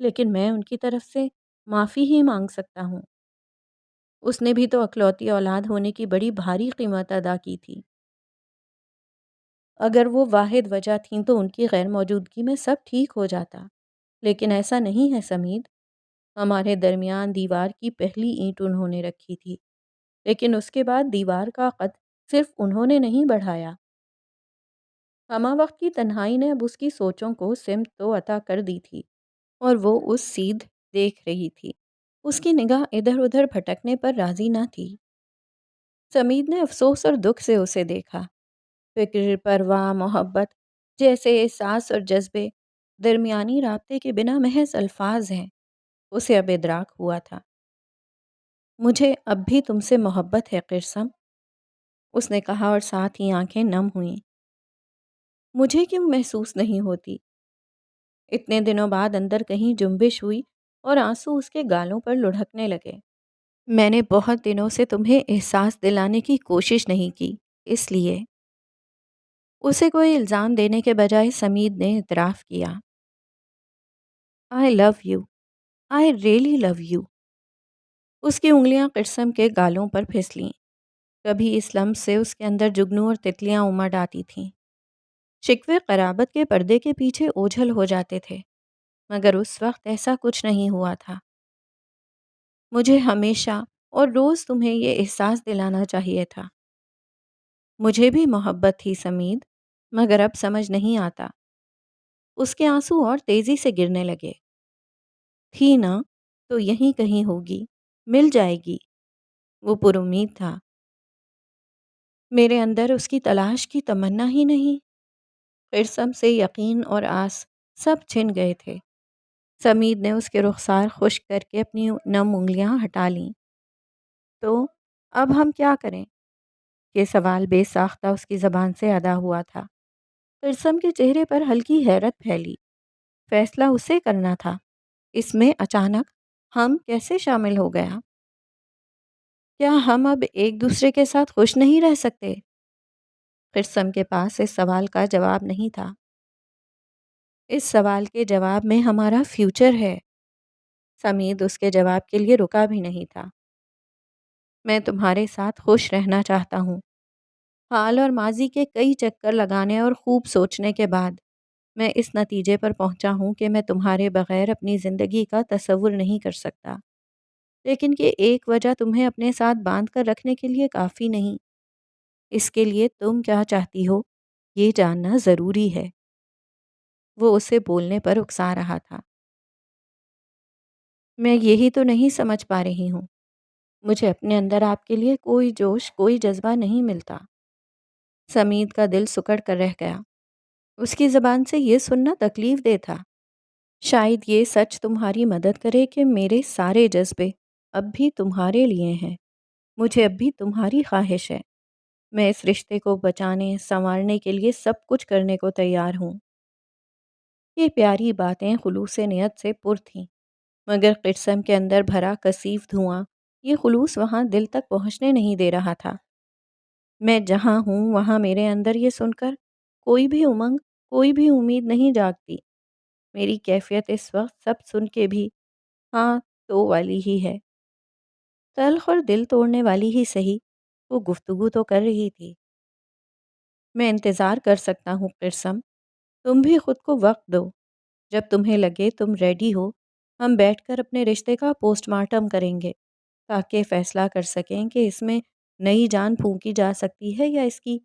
لیکن میں ان کی طرف سے معافی ہی مانگ سکتا ہوں۔ اس نے بھی تو اکلوتی اولاد ہونے کی بڑی بھاری قیمت ادا کی تھی۔ اگر وہ واحد وجہ تھیں تو ان کی غیر موجودگی میں سب ٹھیک ہو جاتا، لیکن ایسا نہیں ہے سمید۔ ہمارے درمیان دیوار کی پہلی اینٹ انہوں نے رکھی تھی، لیکن اس کے بعد دیوار کا قد صرف انہوں نے نہیں بڑھایا۔ ہمہ وقت کی تنہائی نے اب اس کی سوچوں کو سمت تو عطا کر دی تھی، اور وہ اس سیدھ دیکھ رہی تھی۔ اس کی نگاہ ادھر ادھر بھٹکنے پر راضی نہ تھی۔ سمید نے افسوس اور دکھ سے اسے دیکھا۔ فکر، پرواہ، محبت جیسے احساس اور جذبے درمیانی رابطے کے بنا محض الفاظ ہیں، اسے اب ادراک ہوا تھا۔ مجھے اب بھی تم سے محبت ہے قرسم، اس نے کہا اور ساتھ ہی آنکھیں نم ہوئیں۔ مجھے کیوں محسوس نہیں ہوتی؟ اتنے دنوں بعد اندر کہیں جنبش ہوئی اور آنسو اس کے گالوں پر لڑھکنے لگے۔ میں نے بہت دنوں سے تمہیں احساس دلانے کی کوشش نہیں کی، اس لیے۔ اسے کوئی الزام دینے کے بجائے سمید نے اعتراف کیا۔ I love you, I really love you. اس کی انگلیاں قرسم کے گالوں پر پھسلیں۔ کبھی اس لمس سے اس کے اندر جگنو اور تتلیاں امڑ آتی تھیں۔ شکوے قرابت کے پردے کے پیچھے اوجھل ہو جاتے تھے، مگر اس وقت ایسا کچھ نہیں ہوا تھا۔ مجھے ہمیشہ اور روز تمہیں یہ احساس دلانا چاہیے تھا۔ مجھے بھی محبت تھی سمید، مگر اب سمجھ نہیں آتا۔ اس کے آنسو اور تیزی سے گرنے لگے۔ تھی نا تو یہیں کہیں ہوگی، مل جائے گی، وہ پر امید تھا۔ میرے اندر اس کی تلاش کی تمنا ہی نہیں۔ قرسم سے یقین اور آس سب چھن گئے تھے۔ سمید نے اس کے رخسار خشک کر کے اپنی نم انگلیاں ہٹا لیں۔ تو اب ہم کیا کریں؟ یہ سوال بے ساختہ اس کی زبان سے ادا ہوا تھا۔ قرسم کے چہرے پر ہلکی حیرت پھیلی۔ فیصلہ اسے کرنا تھا، اس میں اچانک ہم کیسے شامل ہو گیا؟ کیا ہم اب ایک دوسرے کے ساتھ خوش نہیں رہ سکتے؟ قرسم کے پاس اس سوال کا جواب نہیں تھا۔ اس سوال کے جواب میں ہمارا فیوچر ہے۔ سمید اس کے جواب کے لیے رکا بھی نہیں تھا۔ میں تمہارے ساتھ خوش رہنا چاہتا ہوں۔ حال اور ماضی کے کئی چکر لگانے اور خوب سوچنے کے بعد میں اس نتیجے پر پہنچا ہوں کہ میں تمہارے بغیر اپنی زندگی کا تصور نہیں کر سکتا، لیکن یہ ایک وجہ تمہیں اپنے ساتھ باندھ کر رکھنے کے لیے کافی نہیں۔ اس کے لیے تم کیا چاہتی ہو یہ جاننا ضروری ہے۔ وہ اسے بولنے پر اکسا رہا تھا۔ میں یہی تو نہیں سمجھ پا رہی ہوں۔ مجھے اپنے اندر آپ کے لیے کوئی جوش، کوئی جذبہ نہیں ملتا۔ سمید کا دل سکڑ کر رہ گیا۔ اس کی زبان سے یہ سننا تکلیف دہ تھا۔ شاید یہ سچ تمہاری مدد کرے کہ میرے سارے جذبے اب بھی تمہارے لیے ہیں۔ مجھے اب بھی تمہاری خواہش ہے۔ میں اس رشتے کو بچانے، سنوارنے کے لیے سب کچھ کرنے کو تیار ہوں۔ یہ پیاری باتیں خلوص نیت سے پر تھیں، مگر قرسم کے اندر بھرا کثیف دھواں یہ خلوص وہاں دل تک پہنچنے نہیں دے رہا تھا۔ میں جہاں ہوں وہاں میرے اندر یہ سن کر کوئی بھی امنگ، کوئی بھی امید نہیں جاگتی۔ میری کیفیت اس وقت سب سن کے بھی ہاں تو والی ہی ہے۔ تلخ اور دل توڑنے والی ہی سہی، وہ گفتگو تو کر رہی تھی۔ میں انتظار کر سکتا ہوں قرسم، تم بھی خود کو وقت دو۔ جب تمہیں لگے تم ریڈی ہو، ہم بیٹھ کر اپنے رشتے کا پوسٹ مارٹم کریں گے، تاکہ فیصلہ کر سکیں کہ اس میں نئی جان پھونکی جا سکتی ہے یا اس کی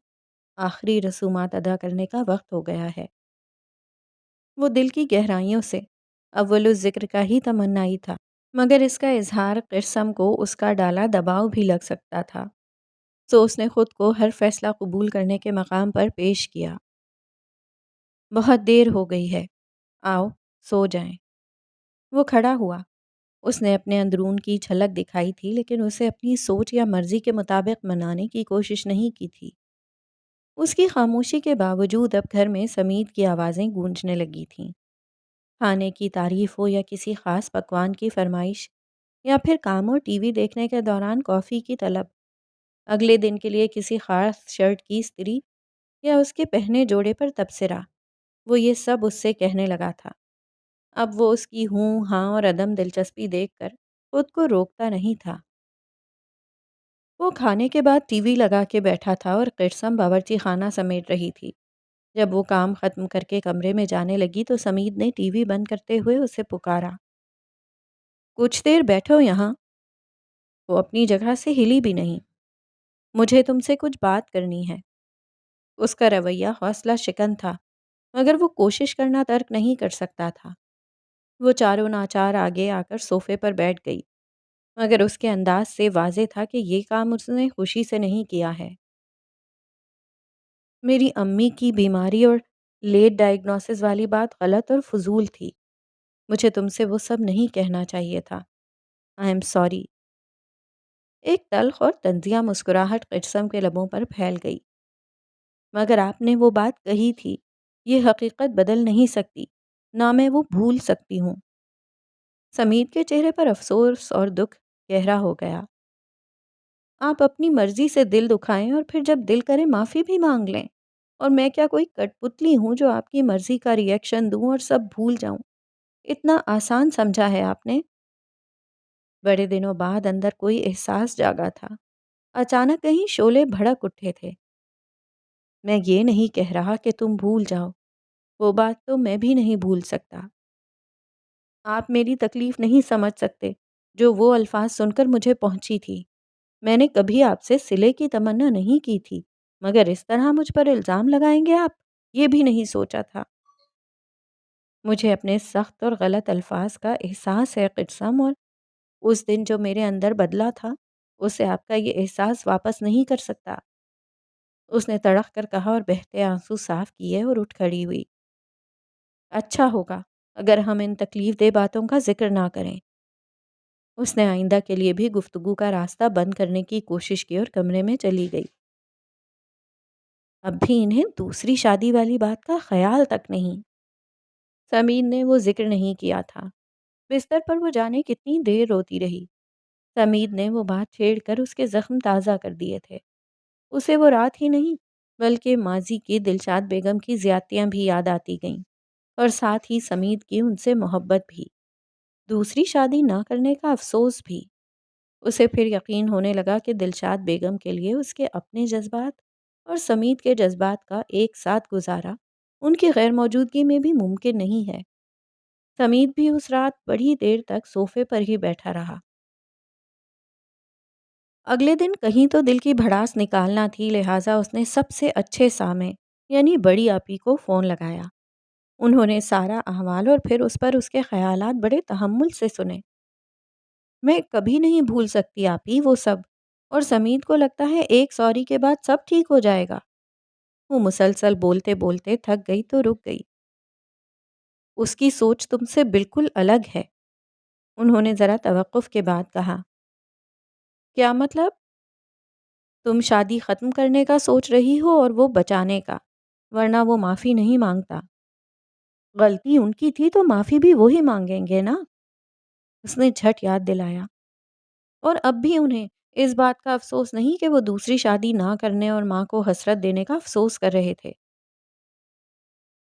آخری رسومات ادا کرنے کا وقت ہو گیا ہے۔ وہ دل کی گہرائیوں سے اول الذکر کا ہی تمنائی تھا، مگر اس کا اظہار قرسم کو اس کا ڈالا دباؤ بھی لگ سکتا تھا۔ سو اس نے خود کو ہر فیصلہ قبول کرنے کے مقام پر پیش کیا۔ بہت دیر ہو گئی ہے، آؤ سو جائیں۔ وہ کھڑا ہوا۔ اس نے اپنے اندرون کی جھلک دکھائی تھی، لیکن اسے اپنی سوچ یا مرضی کے مطابق منانے کی کوشش نہیں کی تھی۔ اس کی خاموشی کے باوجود اب گھر میں سمید کی آوازیں گونجنے لگی تھیں۔ کھانے کی تعریف ہو یا کسی خاص پکوان کی فرمائش، یا پھر کام اور ٹی وی دیکھنے کے دوران کافی کی طلب، اگلے دن کے لیے کسی خاص شرٹ کی استری یا اس کے پہنے جوڑے پر تبصرہ، وہ یہ سب اس سے کہنے لگا تھا۔ اب وہ اس کی ہوں ہاں اور عدم دلچسپی دیکھ کر خود کو روکتا نہیں تھا۔ وہ کھانے کے بعد ٹی وی لگا کے بیٹھا تھا اور قرسم باورچی خانہ سمیٹ رہی تھی۔ جب وہ کام ختم کر کے کمرے میں جانے لگی تو سمید نے ٹی وی بند کرتے ہوئے اسے پکارا، کچھ دیر بیٹھو یہاں۔ وہ اپنی جگہ سے ہلی بھی نہیں۔ مجھے تم سے کچھ بات کرنی ہے۔ اس کا رویہ حوصلہ شکن تھا، مگر وہ کوشش کرنا ترک نہیں کر سکتا تھا۔ وہ چاروں ناچار آگے آ کر صوفے پر بیٹھ گئی، مگر اس کے انداز سے واضح تھا کہ یہ کام اس نے خوشی سے نہیں کیا ہے۔ میری امی کی بیماری اور لیٹ ڈائگنوسس والی بات غلط اور فضول تھی۔ مجھے تم سے وہ سب نہیں کہنا چاہیے تھا۔ I am sorry. ایک تلخ اور طنزیہ مسکراہٹ قسم کے لبوں پر پھیل گئی۔ مگر آپ نے وہ بات کہی تھی، یہ حقیقت بدل نہیں سکتی، نہ میں وہ بھول سکتی ہوں۔ سمید کے چہرے پر افسوس اور دکھ گہرا ہو گیا۔ آپ اپنی مرضی سے دل دکھائیں اور پھر جب دل کرے معافی بھی مانگ لیں، اور میں کیا کوئی کٹ پتلی ہوں جو آپ کی مرضی کا ری ایکشن دوں اور سب بھول جاؤں؟ اتنا آسان سمجھا ہے آپ نے؟ بڑے دنوں بعد اندر کوئی احساس جاگا تھا۔ اچانک کہیں شعلے بھڑک اٹھے تھے۔ میں یہ نہیں کہہ رہا کہ تم بھول جاؤ، وہ بات تو میں بھی نہیں بھول سکتا۔ آپ میری تکلیف نہیں سمجھ سکتے جو وہ الفاظ سن کر مجھے پہنچی تھی۔ میں نے کبھی آپ سے صلے کی تمنا نہیں کی تھی، مگر اس طرح مجھ پر الزام لگائیں گے آپ، یہ بھی نہیں سوچا تھا۔ مجھے اپنے سخت اور غلط الفاظ کا احساس ہے قسم، اور اس دن جو میرے اندر بدلا تھا اسے آپ کا یہ احساس واپس نہیں کر سکتا۔ اس نے تڑق کر کہا اور بہتے آنسو صاف کیے اور اٹھ کھڑی ہوئی۔ اچھا ہوگا اگر ہم ان تکلیف دہ باتوں کا ذکر نہ کریں۔ اس نے آئندہ کے لیے بھی گفتگو کا راستہ بند کرنے کی کوشش کی اور کمرے میں چلی گئی۔ اب بھی انہیں دوسری شادی والی بات کا خیال تک نہیں۔ سمین نے وہ ذکر نہیں کیا تھا۔ بستر پر وہ جانے کتنی دیر روتی رہی۔ سمید نے وہ بات چھیڑ کر اس کے زخم تازہ کر دیے تھے۔ اسے وہ رات ہی نہیں بلکہ ماضی کی دلشاد بیگم کی زیادتیاں بھی یاد آتی گئیں، اور ساتھ ہی سمید کی ان سے محبت بھی، دوسری شادی نہ کرنے کا افسوس بھی۔ اسے پھر یقین ہونے لگا کہ دلشاد بیگم کے لیے اس کے اپنے جذبات اور سمید کے جذبات کا ایک ساتھ گزارا ان کی غیر موجودگی میں بھی ممکن نہیں ہے۔ سمید بھی اس رات بڑی دیر تک صوفے پر ہی بیٹھا رہا۔ اگلے دن کہیں تو دل کی بھڑاس نکالنا تھی، لہٰذا اس نے سب سے اچھے سامع یعنی بڑی آپی کو فون لگایا۔ انہوں نے سارا احوال اور پھر اس پر اس کے خیالات بڑے تحمل سے سنے۔ میں کبھی نہیں بھول سکتی آپی وہ سب، اور سمید کو لگتا ہے ایک سوری کے بعد سب ٹھیک ہو جائے گا۔ وہ مسلسل بولتے بولتے تھک گئی تو رک گئی۔ اس کی سوچ تم سے بالکل الگ ہے، انہوں نے ذرا توقف کے بعد کہا۔ کیا مطلب؟ تم شادی ختم کرنے کا سوچ رہی ہو اور وہ بچانے کا، ورنہ وہ معافی نہیں مانگتا۔ غلطی ان کی تھی تو معافی بھی وہی مانگیں گے نا، اس نے جھٹ یاد دلایا۔ اور اب بھی انہیں اس بات کا افسوس نہیں کہ وہ دوسری شادی نہ کرنے اور ماں کو حسرت دینے کا افسوس کر رہے تھے۔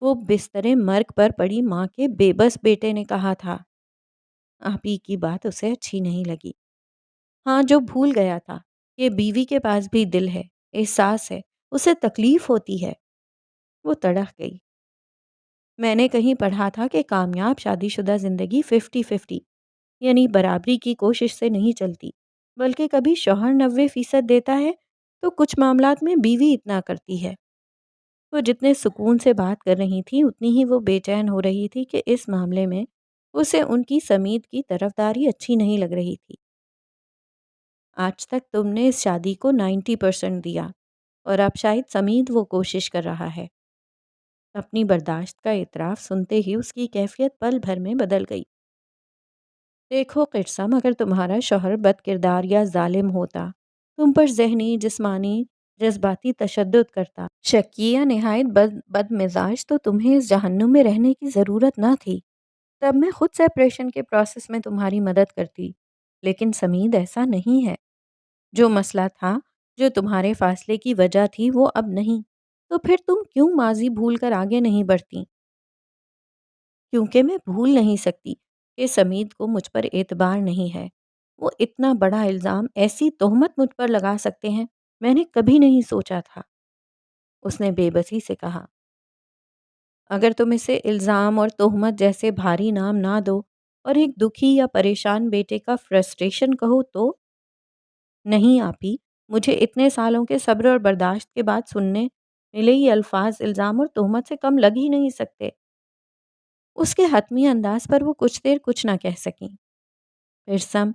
وہ بستر مرگ پر پڑی ماں کے بے بس بیٹے نے کہا تھا۔ آپی کی بات اسے اچھی نہیں لگی۔ ہاں، جو بھول گیا تھا کہ بیوی کے پاس بھی دل ہے، احساس ہے، اسے تکلیف ہوتی ہے۔ وہ تڑپ گئی۔ میں نے کہیں پڑھا تھا کہ کامیاب شادی شدہ زندگی 50-50 یعنی برابری کی کوشش سے نہیں چلتی، بلکہ کبھی شوہر 90% دیتا ہے تو کچھ معاملات میں بیوی اتنا کرتی ہے۔ وہ جتنے سکون سے بات کر رہی تھی اتنی ہی وہ بے چین ہو رہی تھی کہ اس معاملے میں اسے ان کی سمید کی طرفداری اچھی نہیں لگ رہی تھی۔ آج تک تم نے اس شادی کو 90% دیا، اور اب شاید سمید وہ کوشش کر رہا ہے۔ اپنی برداشت کا اعتراف سنتے ہی اس کی کیفیت پل بھر میں بدل گئی۔ دیکھو قرسم، اگر تمہارا شوہر بد کردار یا ظالم ہوتا، تم پر ذہنی، جسمانی، جذباتی تشدد کرتا، شکی یا نہایت بد مزاج، تو تمہیں اس جہنم میں رہنے کی ضرورت نہ تھی۔ تب میں خود سیپریشن کے پروسیس میں تمہاری مدد کرتی، لیکن سمید ایسا نہیں ہے۔ جو مسئلہ تھا، جو تمہارے فاصلے کی وجہ تھی، وہ اب نہیں۔ تو پھر تم کیوں ماضی بھول کر آگے نہیں بڑھتی؟ کیونکہ میں بھول نہیں سکتی کہ سمیت کو مجھ پر اعتبار نہیں ہے۔ وہ اتنا بڑا الزام، ایسی تہمت مجھ پر لگا سکتے ہیں، میں نے کبھی نہیں سوچا تھا۔ اس نے بے بسی سے کہا، اگر تم اسے الزام اور تہمت جیسے بھاری نام نہ دو اور ایک دکھی یا پریشان بیٹے کا فرسٹریشن کہو تو؟ نہیں آپی، مجھے اتنے سالوں کے صبر اور برداشت کے بعد سننے ملے یہ الفاظ الزام اور تہمت سے کم لگ ہی نہیں سکتے۔ اس کے حتمی انداز پر وہ کچھ دیر کچھ نہ کہہ سکیں۔ پھر سم،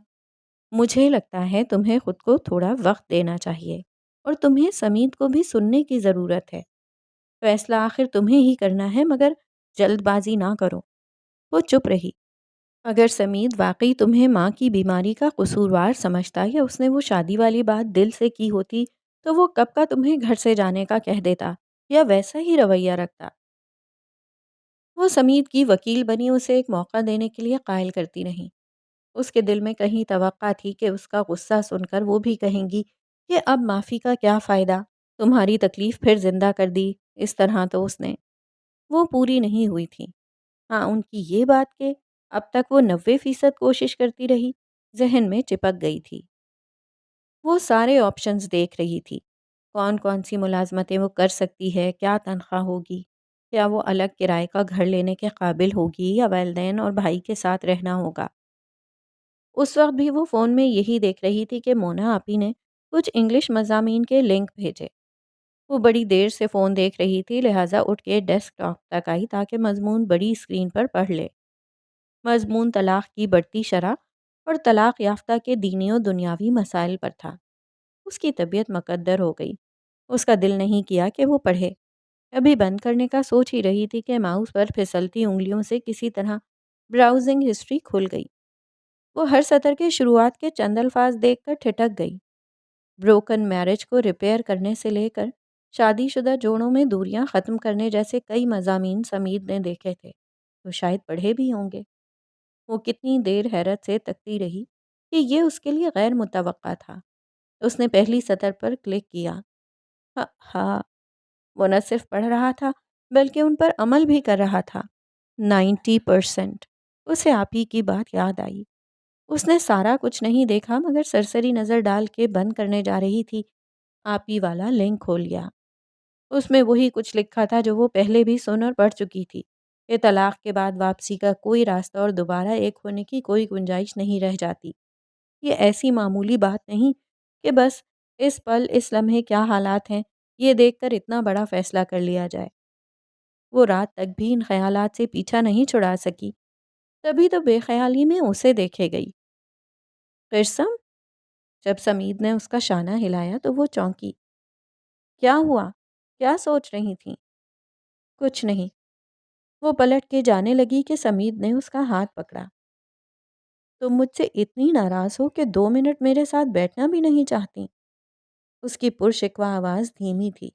مجھے لگتا ہے تمہیں خود کو تھوڑا وقت دینا چاہیے اور تمہیں سمیت کو بھی سننے کی ضرورت ہے۔ فیصلہ آخر تمہیں ہی کرنا ہے، مگر جلد بازی نہ کرو۔ وہ چپ رہی۔ اگر سمیت واقعی تمہیں ماں کی بیماری کا قصوروار سمجھتا یا اس نے وہ شادی والی بات دل سے کی ہوتی تو وہ کب کا تمہیں گھر سے جانے کا کہہ دیتا یا ویسا ہی رویہ رکھتا۔ وہ سمیت کی وکیل بنی اسے ایک موقع دینے کے لیے قائل کرتی رہی۔ اس کے دل میں کہیں توقع تھی کہ اس کا غصہ سن کر وہ بھی کہیں گی کہ اب معافی کا کیا فائدہ، تمہاری تکلیف پھر زندہ کر دی۔ اس طرح تو اس نے وہ پوری نہیں ہوئی تھی۔ ہاں، ان کی یہ بات کہ اب تک وہ 90% کوشش کرتی رہی، ذہن میں چپک گئی تھی۔ وہ سارے آپشنز دیکھ رہی تھی، کون کون سی ملازمتیں وہ کر سکتی ہے، کیا تنخواہ ہوگی، کیا وہ الگ کرائے کا گھر لینے کے قابل ہوگی یا والدین اور بھائی کے ساتھ رہنا ہوگا۔ اس وقت بھی وہ فون میں یہی دیکھ رہی تھی کہ مونا آپی نے کچھ انگلش مضامین کے لنک بھیجے۔ وہ بڑی دیر سے فون دیکھ رہی تھی، لہٰذا اٹھ کے ڈیسک ٹاپ تک آئی تاکہ مضمون بڑی اسکرین پر پڑھ لے۔ مضمون طلاق کی بڑھتی شرح اور طلاق یافتہ کے دینی و دنیاوی مسائل پر تھا۔ اس کی طبیعت مکدر ہو گئی۔ اس کا دل نہیں کیا کہ وہ پڑھے۔ ابھی بند کرنے کا سوچ ہی رہی تھی کہ ماؤس پر پھسلتی انگلیوں سے کسی طرح براؤزنگ ہسٹری کھل گئی۔ وہ ہر سطر کے شروعات کے چند الفاظ دیکھ کر ٹھٹک گئی۔ بروکن میرج کو ریپیئر کرنے سے لے کر شادی شدہ جوڑوں میں دوریاں ختم کرنے جیسے کئی مضامین سمیت نے دیکھے تھے، تو شاید پڑھے بھی ہوں گے۔ وہ کتنی دیر حیرت سے تکتی رہی کہ یہ اس کے لیے غیر متوقع تھا۔ اس نے پہلی سطر پر کلک کیا۔ ہاں، وہ نہ صرف پڑھ رہا تھا بلکہ ان پر عمل بھی کر رہا تھا۔ 90%۔ اسے آپ ہی کی بات یاد آئی۔ اس نے سارا کچھ نہیں دیکھا مگر سرسری نظر ڈال کے بند کرنے جا رہی تھی، آپ ہی والا لنک کھول لیا۔ اس میں وہی کچھ لکھا تھا جو وہ پہلے بھی سن اور پڑھ چکی تھی، کہ طلاق کے بعد واپسی کا کوئی راستہ اور دوبارہ ایک ہونے کی کوئی گنجائش نہیں رہ جاتی۔ یہ ایسی معمولی بات نہیں کہ بس اس پل اس لمحے کیا حالات ہیں یہ دیکھ کر اتنا بڑا فیصلہ کر لیا جائے۔ وہ رات تک بھی ان خیالات سے پیچھا نہیں چھڑا سکی، تبھی تو بے خیالی میں اسے دیکھے گئی۔ قسم، جب سمید نے اس کا شانہ ہلایا تو وہ چونکی۔ کیا ہوا؟ کیا سوچ رہی تھیں؟ کچھ نہیں۔ وہ پلٹ کے جانے لگی کہ سمید نے اس کا ہاتھ پکڑا۔ تم مجھ سے اتنی ناراض ہو کہ 2 منٹ میرے ساتھ بیٹھنا بھی نہیں چاہتی؟ اس کی پرشکوہ آواز دھیمی تھی۔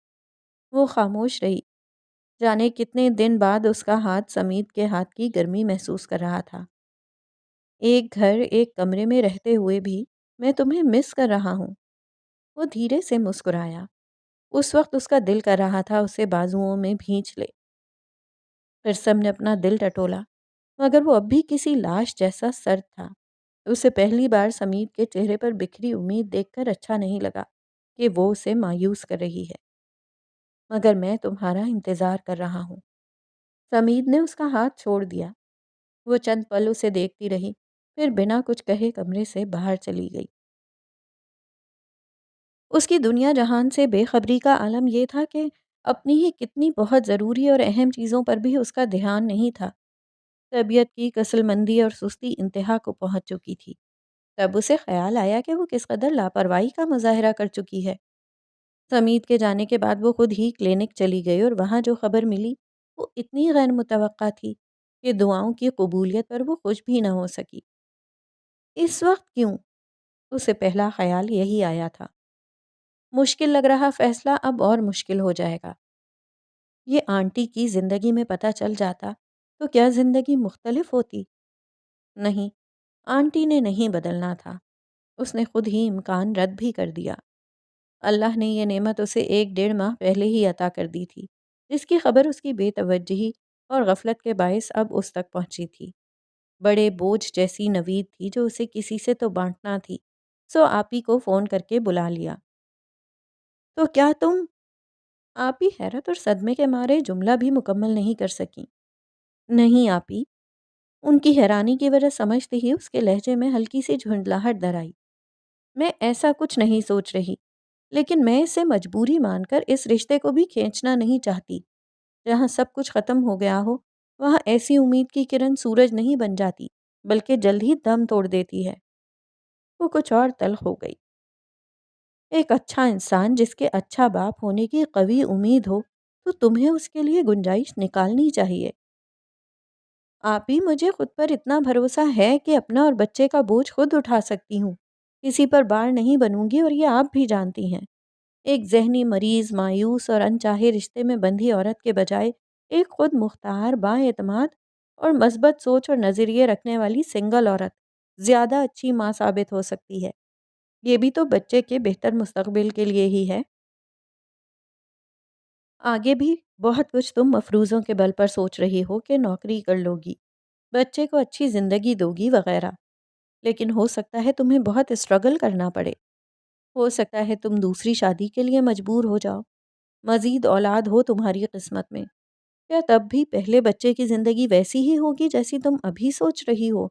وہ خاموش رہی، جانے کتنے دن بعد اس کا ہاتھ سمید کے ہاتھ کی گرمی محسوس کر رہا تھا۔ ایک گھر، ایک کمرے میں رہتے ہوئے بھی میں تمہیں مس کر رہا ہوں۔ وہ دھیرے سے مسکرایا۔ اس وقت اس کا دل کر رہا تھا اسے بازوؤں میں بھینچ لے۔ قرسم نے اپنا دل ٹٹولا، مگر وہ اب بھی کسی لاش جیسا سرد تھا۔ اسے پہلی بار سمید کے چہرے پر بکھری امید دیکھ کر اچھا نہیں لگا کہ وہ اسے مایوس کر رہی ہے۔ مگر میں تمہارا انتظار کر رہا ہوں۔ سمید نے اس کا ہاتھ چھوڑ دیا۔ وہ چند پل اسے دیکھتی رہی، پھر بنا کچھ کہے کمرے سے باہر چلی گئی۔ اس کی دنیا جہان سے بے خبری کا عالم یہ تھا کہ اپنی ہی کتنی بہت ضروری اور اہم چیزوں پر بھی اس کا دھیان نہیں تھا۔ طبیعت کی کسل مندی اور سستی انتہا کو پہنچ چکی تھی۔ تب اسے خیال آیا کہ وہ کس قدر لاپرواہی کا مظاہرہ کر چکی ہے۔ سمید کے جانے کے بعد وہ خود ہی کلینک چلی گئی اور وہاں جو خبر ملی وہ اتنی غیر متوقع تھی کہ دعاؤں کی قبولیت پر وہ خوش بھی نہ ہو سکی۔ اس وقت کیوں؟ اسے پہلا خیال یہی آیا تھا۔ مشکل لگ رہا فیصلہ اب اور مشکل ہو جائے گا۔ یہ آنٹی کی زندگی میں پتہ چل جاتا تو کیا زندگی مختلف ہوتی؟ نہیں، آنٹی نے نہیں بدلنا تھا۔ اس نے خود ہی امکان رد بھی کر دیا۔ اللہ نے یہ نعمت اسے 1 ڈیڑھ ماہ پہلے ہی عطا کر دی تھی، جس کی خبر اس کی بے توجہی اور غفلت کے باعث اب اس تک پہنچی تھی۔ بڑے بوجھ جیسی نوید تھی جو اسے کسی سے تو بانٹنا تھی، سو آپی کو فون کر کے بلا لیا۔ تو کیا تم؟ آپی حیرت اور صدمے کے مارے جملہ بھی مکمل نہیں کر سکیں۔ نہیں آپی، ان کی حیرانی کی وجہ سمجھتے ہی اس کے لہجے میں ہلکی سی جھنجلاہٹ در آئی۔ میں ایسا کچھ نہیں سوچ رہی، لیکن میں اسے مجبوری مان کر اس رشتے کو بھی کھینچنا نہیں چاہتی۔ جہاں سب کچھ ختم ہو گیا ہو، وہاں ایسی امید کی کرن سورج نہیں بن جاتی، بلکہ جلد ہی دم توڑ دیتی ہے۔ وہ کچھ اور تلخ ہو گئی۔ ایک اچھا انسان جس کے اچھا باپ ہونے کی قوی امید ہو، تو تمہیں اس کے لیے گنجائش نکالنی چاہیے۔ آپ ہی مجھے خود پر اتنا بھروسہ ہے کہ اپنا اور بچے کا بوجھ خود اٹھا سکتی ہوں، کسی پر بار نہیں بنوں گی، اور یہ آپ بھی جانتی ہیں۔ ایک ذہنی مریض، مایوس اور انچاہے رشتے میں بندھی عورت کے بجائے ایک خود مختار، با اعتماد اور مثبت سوچ اور نظریے رکھنے والی سنگل عورت زیادہ اچھی ماں ثابت ہو سکتی ہے۔ یہ بھی تو بچے کے بہتر مستقبل کے لیے ہی ہے۔ آگے بھی بہت کچھ تم مفروضوں کے بل پر سوچ رہی ہو کہ نوکری کر لوگی، بچے کو اچھی زندگی دو گی وغیرہ، لیکن ہو سکتا ہے تمہیں بہت اسٹرگل کرنا پڑے۔ ہو سکتا ہے تم دوسری شادی کے لیے مجبور ہو جاؤ، مزید اولاد ہو تمہاری قسمت میں، یا تب بھی پہلے بچے کی زندگی ویسی ہی ہوگی جیسی تم ابھی سوچ رہی ہو،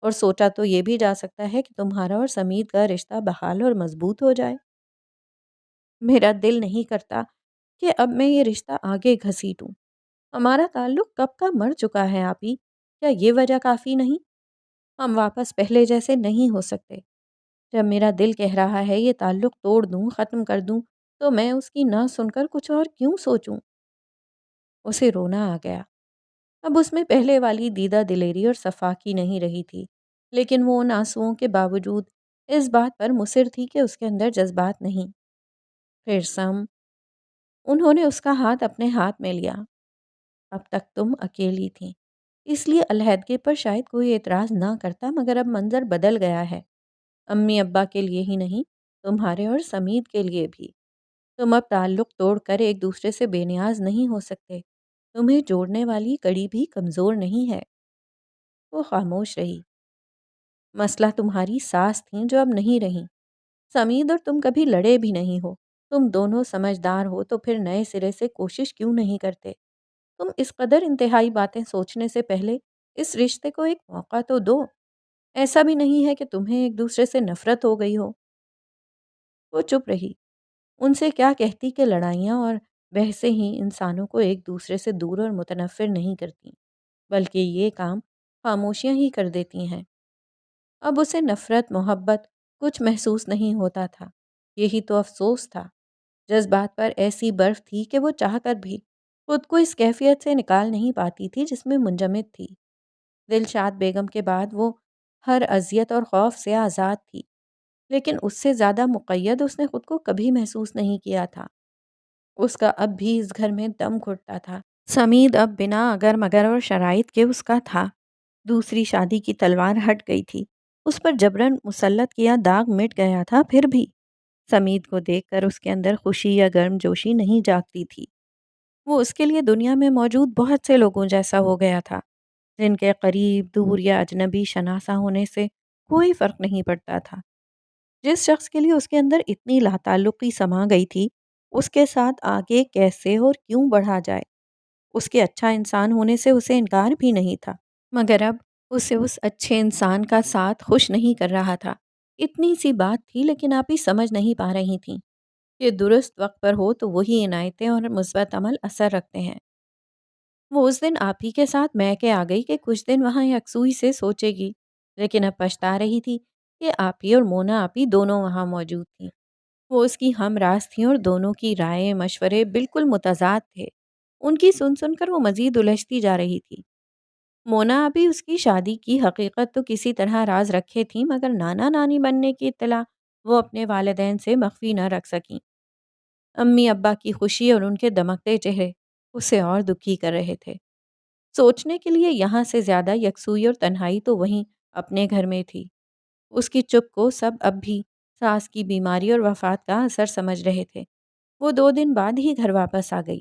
اور سوچا تو یہ بھی جا سکتا ہے کہ تمہارا اور سمید کا رشتہ بحال اور مضبوط ہو جائے۔ میرا دل نہیں کرتا کہ اب میں یہ رشتہ آگے گھسیٹوں۔ ہمارا تعلق کب کا مر چکا ہے آپ ہی، کیا یہ وجہ کافی نہیں؟ ہم واپس پہلے جیسے نہیں ہو سکتے۔ جب میرا دل کہہ رہا ہے یہ تعلق توڑ دوں، ختم کر دوں، تو میں اس کی نہ سن کر کچھ اور کیوں سوچوں؟ اسے رونا آ گیا۔ اب اس میں پہلے والی دیدہ دلیری اور صفاکی نہیں رہی تھی، لیکن وہ ان آنسوؤں کے باوجود اس بات پر مصر تھی کہ اس کے اندر جذبات نہیں۔ پھر سم انہوں نے اس کا ہاتھ اپنے ہاتھ میں لیا۔ اب تک تم اکیلی تھیں، اس لیے علیحدگی پر شاید کوئی اعتراض نہ کرتا، مگر اب منظر بدل گیا ہے۔ امی ابا کے لیے ہی نہیں، تمہارے اور سمید کے لیے بھی۔ تم اب تعلق توڑ کر ایک دوسرے سے بے نیاز نہیں ہو سکتے۔ تمہیں جوڑنے والی کڑی بھی کمزور نہیں ہے۔ وہ خاموش رہی۔ مسئلہ تمہاری ساس تھیں جو اب نہیں رہیں۔ سمید اور تم کبھی لڑے بھی نہیں ہو۔ تم دونوں سمجھدار ہو تو پھر نئے سرے سے کوشش کیوں نہیں کرتے؟ تم اس قدر انتہائی باتیں سوچنے سے پہلے اس رشتے کو ایک موقع تو دو۔ ایسا بھی نہیں ہے کہ تمہیں ایک دوسرے سے نفرت ہو گئی ہو۔ وہ چپ رہی۔ ان سے کیا کہتی کہ لڑائیاں اور بحثیں ہی انسانوں کو ایک دوسرے سے دور اور متنفر نہیں کرتی، بلکہ یہ کام خاموشیاں ہی کر دیتی ہیں۔ اب اسے نفرت، محبت کچھ محسوس نہیں ہوتا تھا۔ یہی تو افسوس تھا۔ جذبات پر ایسی برف تھی کہ وہ چاہ کر بھی خود کو اس کیفیت سے نکال نہیں پاتی تھی جس میں منجمد تھی۔ دلشاد بیگم کے بعد وہ ہر اذیت اور خوف سے آزاد تھی، لیکن اس سے زیادہ مقید اس نے خود کو کبھی محسوس نہیں کیا تھا۔ اس کا اب بھی اس گھر میں دم گھٹتا تھا۔ سمید اب بنا اگر مگر اور شرائط کے اس کا تھا۔ دوسری شادی کی تلوار ہٹ گئی تھی، اس پر جبرن مسلط کیا داغ مٹ گیا تھا، پھر بھی سمید کو دیکھ کر اس کے اندر خوشی یا گرم جوشی نہیں جاگتی تھی۔ وہ اس کے لیے دنیا میں موجود بہت سے لوگوں جیسا ہو گیا تھا، جن کے قریب، دور یا اجنبی شناسا ہونے سے کوئی فرق نہیں پڑتا تھا۔ جس شخص کے لیے اس کے اندر اتنی لا تعلقی سما گئی تھی، اس کے ساتھ آگے کیسے اور کیوں بڑھا جائے؟ اس کے اچھا انسان ہونے سے اسے انکار بھی نہیں تھا، مگر اب اسے اس اچھے انسان کا ساتھ خوش نہیں کر رہا تھا۔ اتنی سی بات تھی، لیکن آپ ہی سمجھ نہیں پا رہی تھیں کہ درست وقت پر ہو تو وہی عنایتیں اور مثبت عمل اثر رکھتے ہیں۔ وہ اس دن آپ ہی کے ساتھ میکے آ گئی کہ کچھ دن وہاں یکسوئی سے سوچے گی، لیکن اب پچھتا رہی تھی کہ آپ ہی اور مونا آپ ہی دونوں وہاں موجود تھیں۔ وہ اس کی ہم راست تھیں اور دونوں کی رائے مشورے بالکل متضاد تھے۔ ان کی سن سن کر وہ مزید الجھتی جا رہی تھی۔ مونا ابھی اس کی شادی کی حقیقت تو کسی طرح راز رکھے تھیں، مگر نانا نانی بننے کی اطلاع وہ اپنے والدین سے مخفی نہ رکھ سکیں۔ امی ابا کی خوشی اور ان کے دمکتے چہرے اسے اور دکھی کر رہے تھے۔ سوچنے کے لیے یہاں سے زیادہ یکسوئی اور تنہائی تو وہیں اپنے گھر میں تھی۔ اس کی چپ کو سب اب بھی ساس کی بیماری اور وفات کا اثر سمجھ رہے تھے۔ وہ 2 دن بعد ہی گھر واپس آ گئی۔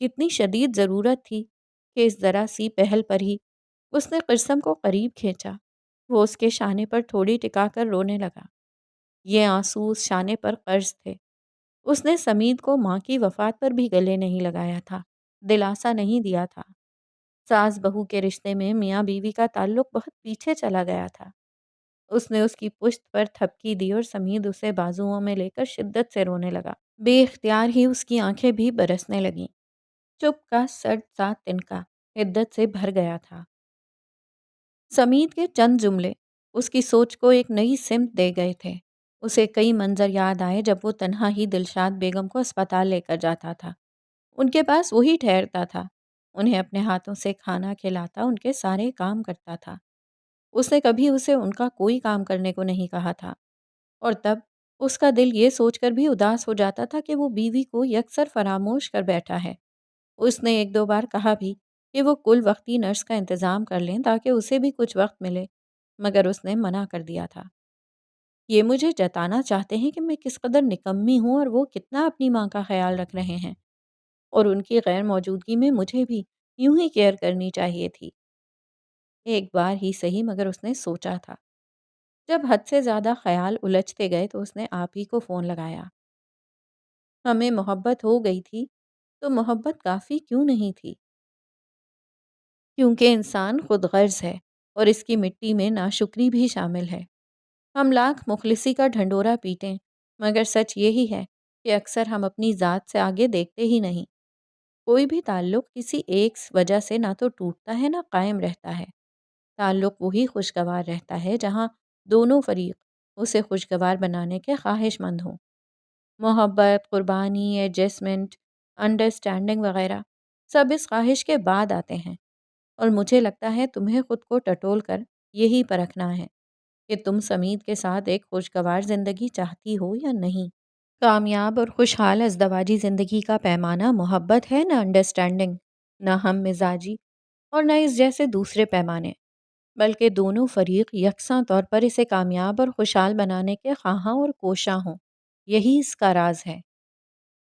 کتنی شدید ضرورت تھی کہ اس ذرا سی پہل پر ہی اس نے قسم کو قریب کھینچا۔ وہ اس کے شانے پر تھوڑی ٹکا کر رونے لگا۔ یہ آنسو اس شانے پر قرض تھے۔ اس نے سمید کو ماں کی وفات پر بھی گلے نہیں لگایا تھا، دلاسا نہیں دیا تھا۔ ساس بہو کے رشتے میں میاں بیوی کا تعلق بہت پیچھے چلا گیا تھا۔ اس نے اس کی پشت پر تھپکی دی اور سمید اسے بازوؤں میں لے کر شدت سے رونے لگا۔ بے اختیار ہی اس کی آنکھیں بھی برسنے لگیں۔ چپ کا سرد سا تنکا حدت سے بھر گیا تھا۔ سمید کے چند جملے اس کی سوچ کو ایک نئی سمت دے گئے تھے۔ اسے کئی منظر یاد آئے جب وہ تنہا ہی دلشاد بیگم کو اسپتال لے کر جاتا تھا۔ ان کے پاس وہی ٹھہرتا تھا، انہیں اپنے ہاتھوں سے کھانا کھلاتا، ان کے سارے کام کرتا تھا۔ اس نے کبھی اسے ان کا کوئی کام کرنے کو نہیں کہا تھا، اور تب اس کا دل یہ سوچ کر بھی اداس ہو جاتا تھا کہ وہ بیوی کو یکسر فراموش کر بیٹھا ہے۔ اس نے ایک دو بار کہا بھی کہ وہ کل وقتی نرس کا انتظام کر لیں تاکہ اسے بھی کچھ وقت ملے، مگر اس نے منع کر دیا تھا۔ یہ مجھے جتانا چاہتے ہیں کہ میں کس قدر نکمی ہوں اور وہ کتنا اپنی ماں کا خیال رکھ رہے ہیں، اور ان کی غیر موجودگی میں مجھے بھی یوں ہی کیئر کرنی چاہیے تھی۔ ایک بار ہی صحیح، مگر اس نے سوچا تھا۔ جب حد سے زیادہ خیال الجھتے گئے تو اس نے آپ ہی کو فون لگایا۔ ہمیں محبت ہو گئی تھی تو محبت کافی کیوں نہیں تھی؟ کیونکہ انسان خود غرض ہے اور اس کی مٹی میں ناشکری بھی شامل ہے۔ ہم لاکھ مخلصی کا ڈھنڈورا پیٹیں، مگر سچ یہی ہے کہ اکثر ہم اپنی ذات سے آگے دیکھتے ہی نہیں۔ کوئی بھی تعلق کسی ایک وجہ سے نہ تو ٹوٹتا ہے نہ قائم رہتا ہے۔ تعلق وہی خوشگوار رہتا ہے جہاں دونوں فریق اسے خوشگوار بنانے کے خواہش مند ہوں۔ محبت، قربانی، ایڈجسٹمنٹ، انڈرسٹینڈنگ وغیرہ سب اس خواہش کے بعد آتے ہیں، اور مجھے لگتا ہے تمہیں خود کو ٹٹول کر یہی پرکھنا ہے کہ تم سمید کے ساتھ ایک خوشگوار زندگی چاہتی ہو یا نہیں۔ کامیاب اور خوشحال ازدواجی زندگی کا پیمانہ محبت ہے، نہ انڈرسٹینڈنگ، نہ ہم مزاجی، اور نہ اس جیسے دوسرے پیمانے، بلکہ دونوں فریق یکساں طور پر اسے کامیاب اور خوشحال بنانے کے خواہاں اور کوشاں ہوں۔ یہی اس کا راز ہے۔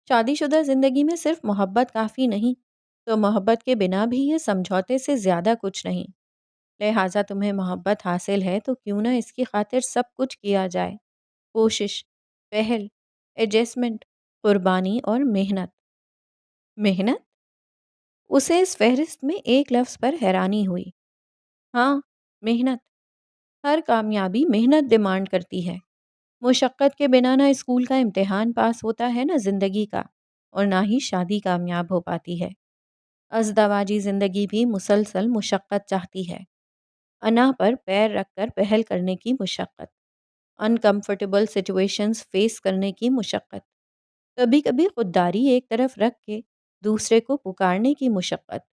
شادی شدہ زندگی میں صرف محبت کافی نہیں، تو محبت کے بنا بھی یہ سمجھوتے سے زیادہ کچھ نہیں۔ لہٰذا تمہیں محبت حاصل ہے تو کیوں نہ اس کی خاطر سب کچھ کیا جائے، کوشش، پہل، ایڈجسٹمنٹ، قربانی اور محنت۔ محنت؟ اسے اس فہرست میں ایک لفظ پر حیرانی ہوئی۔ ہاں، محنت۔ ہر کامیابی محنت ڈیمانڈ کرتی ہے۔ مشقت کے بنا نہ اسکول کا امتحان پاس ہوتا ہے، نہ زندگی کا، اور نہ ہی شادی کامیاب ہو پاتی ہے۔ ازدواجی زندگی بھی مسلسل مشقت چاہتی ہے۔ انا پر پیر رکھ کر پہل کرنے کی مشقت، انکمفرٹیبل سچویشنز فیس کرنے کی مشقت، کبھی کبھی خودداری ایک طرف رکھ کے دوسرے کو پکارنے کی مشقت۔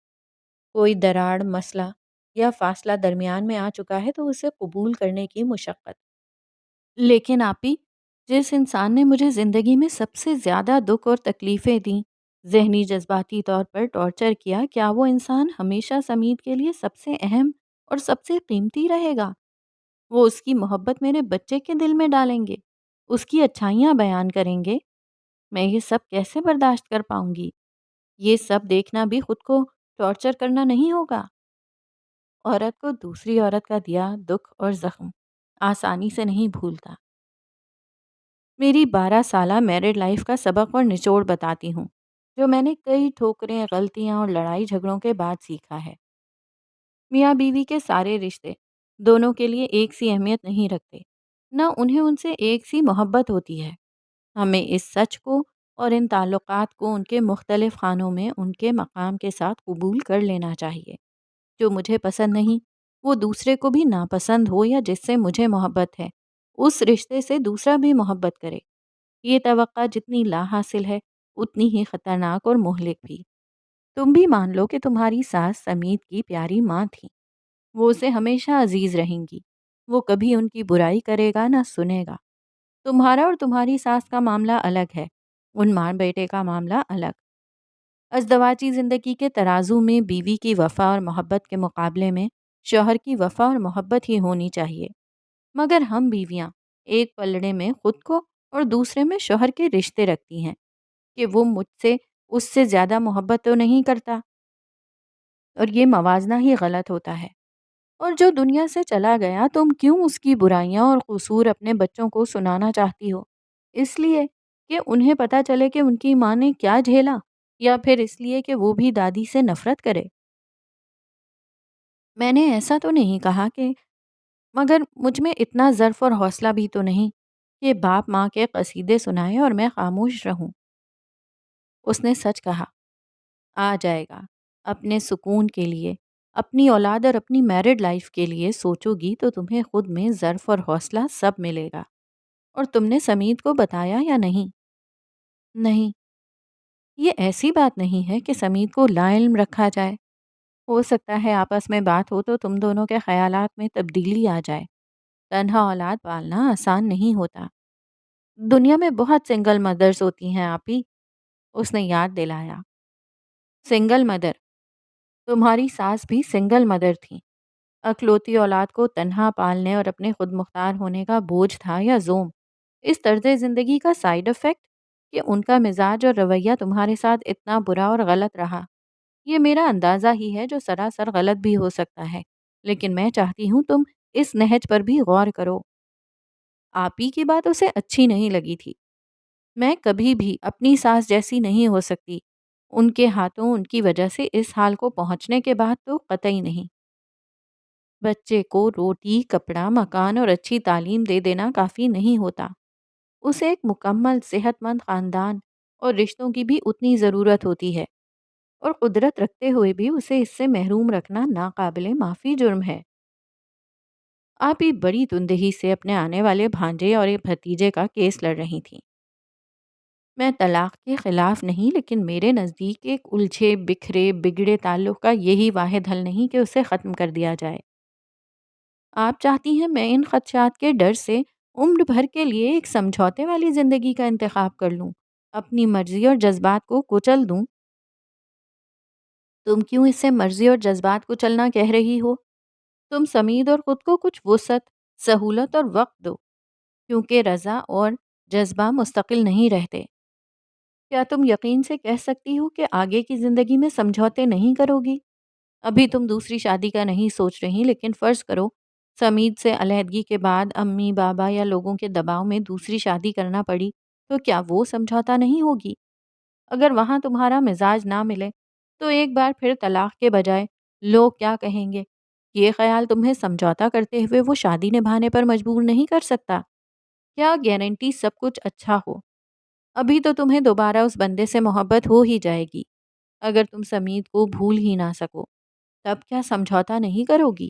کوئی دراڑ، مسئلہ یا فاصلہ درمیان میں آ چکا ہے تو اسے قبول کرنے کی مشقت۔ لیکن آپی، جس انسان نے مجھے زندگی میں سب سے زیادہ دکھ اور تکلیفیں دیں، ذہنی جذباتی طور پر ٹارچر کیا، کیا وہ انسان ہمیشہ سمید کے لیے سب سے اہم اور سب سے قیمتی رہے گا؟ وہ اس کی محبت میرے بچے کے دل میں ڈالیں گے، اس کی اچھائیاں بیان کریں گے؟ میں یہ سب کیسے برداشت کر پاؤں گی؟ یہ سب دیکھنا بھی خود کو ٹارچر کرنا نہیں ہوگا؟ عورت کو دوسری عورت کا دیا دکھ اور زخم آسانی سے نہیں بھولتا۔ میری 12 سالہ میرڈ لائف کا سبق اور نچوڑ بتاتی ہوں، جو میں نے کئی ٹھوکریں، غلطیاں اور لڑائی جھگڑوں کے بعد سیکھا ہے۔ میاں بیوی کے سارے رشتے دونوں کے لیے ایک سی اہمیت نہیں رکھتے، نہ انہیں ان سے ایک سی محبت ہوتی ہے۔ ہمیں اس سچ کو اور ان تعلقات کو ان کے مختلف خانوں میں ان کے مقام کے ساتھ قبول کر لینا چاہیے۔ جو مجھے پسند نہیں، وہ دوسرے کو بھی ناپسند ہو، یا جس سے مجھے محبت ہے اس رشتے سے دوسرا بھی محبت کرے۔ یہ توقع جتنی لا حاصل ہے اتنی ہی خطرناک اور مہلک بھی۔ تم بھی مان لو کہ تمہاری ساس سمید کی پیاری ماں تھی، وہ اسے ہمیشہ عزیز رہیں گی، وہ کبھی ان کی برائی کرے گا نہ سنے گا۔ تمہارا اور تمہاری ساس کا معاملہ الگ ہے، ان ماں بیٹے کا معاملہ الگ۔ ازدواجی زندگی کے ترازو میں بیوی کی وفا اور محبت کے مقابلے میں شوہر کی وفا اور محبت ہی ہونی چاہیے، مگر ہم بیویاں ایک پلڑے میں خود کو اور دوسرے میں شوہر کے رشتے رکھتی ہیں کہ وہ مجھ سے اس سے زیادہ محبت تو نہیں کرتا، اور یہ موازنہ ہی غلط ہوتا ہے۔ اور جو دنیا سے چلا گیا تم کیوں اس کی برائیاں اور قصور اپنے بچوں کو سنانا چاہتی ہو؟ اس لیے کہ انہیں پتا چلے کہ ان کی ماں نے کیا جھیلا، یا پھر اس لیے کہ وہ بھی دادی سے نفرت کرے؟ میں نے ایسا تو نہیں کہا کہ، مگر مجھ میں اتنا ظرف اور حوصلہ بھی تو نہیں کہ باپ ماں کے قصیدے سنائے اور میں خاموش رہوں۔ اس نے سچ کہا، آ جائے گا۔ اپنے سکون کے لیے، اپنی اولاد اور اپنی میرڈ لائف کے لیے سوچو گی تو تمہیں خود میں ظرف اور حوصلہ سب ملے گا۔ اور تم نے سمیت کو بتایا یا نہیں؟ نہیں، یہ ایسی بات نہیں ہے کہ سمیت کو لا علم رکھا جائے۔ ہو سکتا ہے آپس میں بات ہو تو تم دونوں کے خیالات میں تبدیلی آ جائے۔ تنہا اولاد پالنا آسان نہیں ہوتا، دنیا میں بہت سنگل مدرز ہوتی ہیں آپ ہی، اس نے یاد دلایا۔ Single mother? تمہاری ساس بھی سنگل مدر تھی۔ اکلوتی اولاد کو تنہا پالنے اور اپنے خود مختار ہونے کا بوجھ تھا یا زوم؟ اس طرز زندگی کا سائیڈ افیکٹ کہ ان کا مزاج اور رویہ تمہارے ساتھ اتنا برا اور غلط رہا؟ یہ میرا اندازہ ہی ہے جو سراسر غلط بھی ہو سکتا ہے، لیکن میں چاہتی ہوں تم اس نہج پر بھی غور کرو۔ آپ ہی کی بات اسے اچھی نہیں لگی تھی۔ میں کبھی بھی اپنی ساس جیسی نہیں ہو سکتی، ان کے ہاتھوں ان کی وجہ سے اس حال کو پہنچنے کے بعد تو قطعی نہیں۔ بچے کو روٹی، کپڑا، مکان اور اچھی تعلیم دے دینا کافی نہیں ہوتا، اسے ایک مکمل صحت مند خاندان اور رشتوں کی بھی اتنی ضرورت ہوتی ہے، اور قدرت رکھتے ہوئے بھی اسے اس سے محروم رکھنا ناقابل معافی جرم ہے۔ آپ ہی بڑی تندہی سے اپنے آنے والے بھانجے اور ایک بھتیجے کا کیس لڑ رہی تھیں۔ میں طلاق کے خلاف نہیں، لیکن میرے نزدیک ایک الجھے بکھرے بگڑے تعلق کا یہی واحد حل نہیں کہ اسے ختم کر دیا جائے۔ آپ چاہتی ہیں میں ان خدشات کے ڈر سے عمر بھر کے لیے ایک سمجھوتے والی زندگی کا انتخاب کر لوں، اپنی مرضی اور جذبات کو کچل دوں؟ تم کیوں اس سے مرضی اور جذبات کو چلنا کہہ رہی ہو؟ تم سمید اور خود کو کچھ وسعت، سہولت اور وقت دو، کیونکہ رضا اور جذبہ مستقل نہیں رہتے۔ کیا تم یقین سے کہہ سکتی ہو کہ آگے کی زندگی میں سمجھوتے نہیں کرو گی؟ ابھی تم دوسری شادی کا نہیں سوچ رہی، لیکن فرض کرو سمید سے علیحدگی کے بعد امی بابا یا لوگوں کے دباؤ میں دوسری شادی کرنا پڑی، تو کیا وہ سمجھوتا نہیں ہوگی؟ اگر وہاں تمہارا مزاج نہ ملے تو ایک بار پھر طلاق کے بجائے لوگ کیا کہیں گے، یہ خیال تمہیں سمجھوتا کرتے ہوئے وہ شادی نبھانے پر مجبور نہیں کر سکتا؟ کیا گارنٹی سب کچھ اچھا ہو؟ ابھی تو تمہیں دوبارہ اس بندے سے محبت ہو ہی جائے گی۔ اگر تم سمید کو بھول ہی نہ سکو تب کیا سمجھوتا نہیں کرو گی؟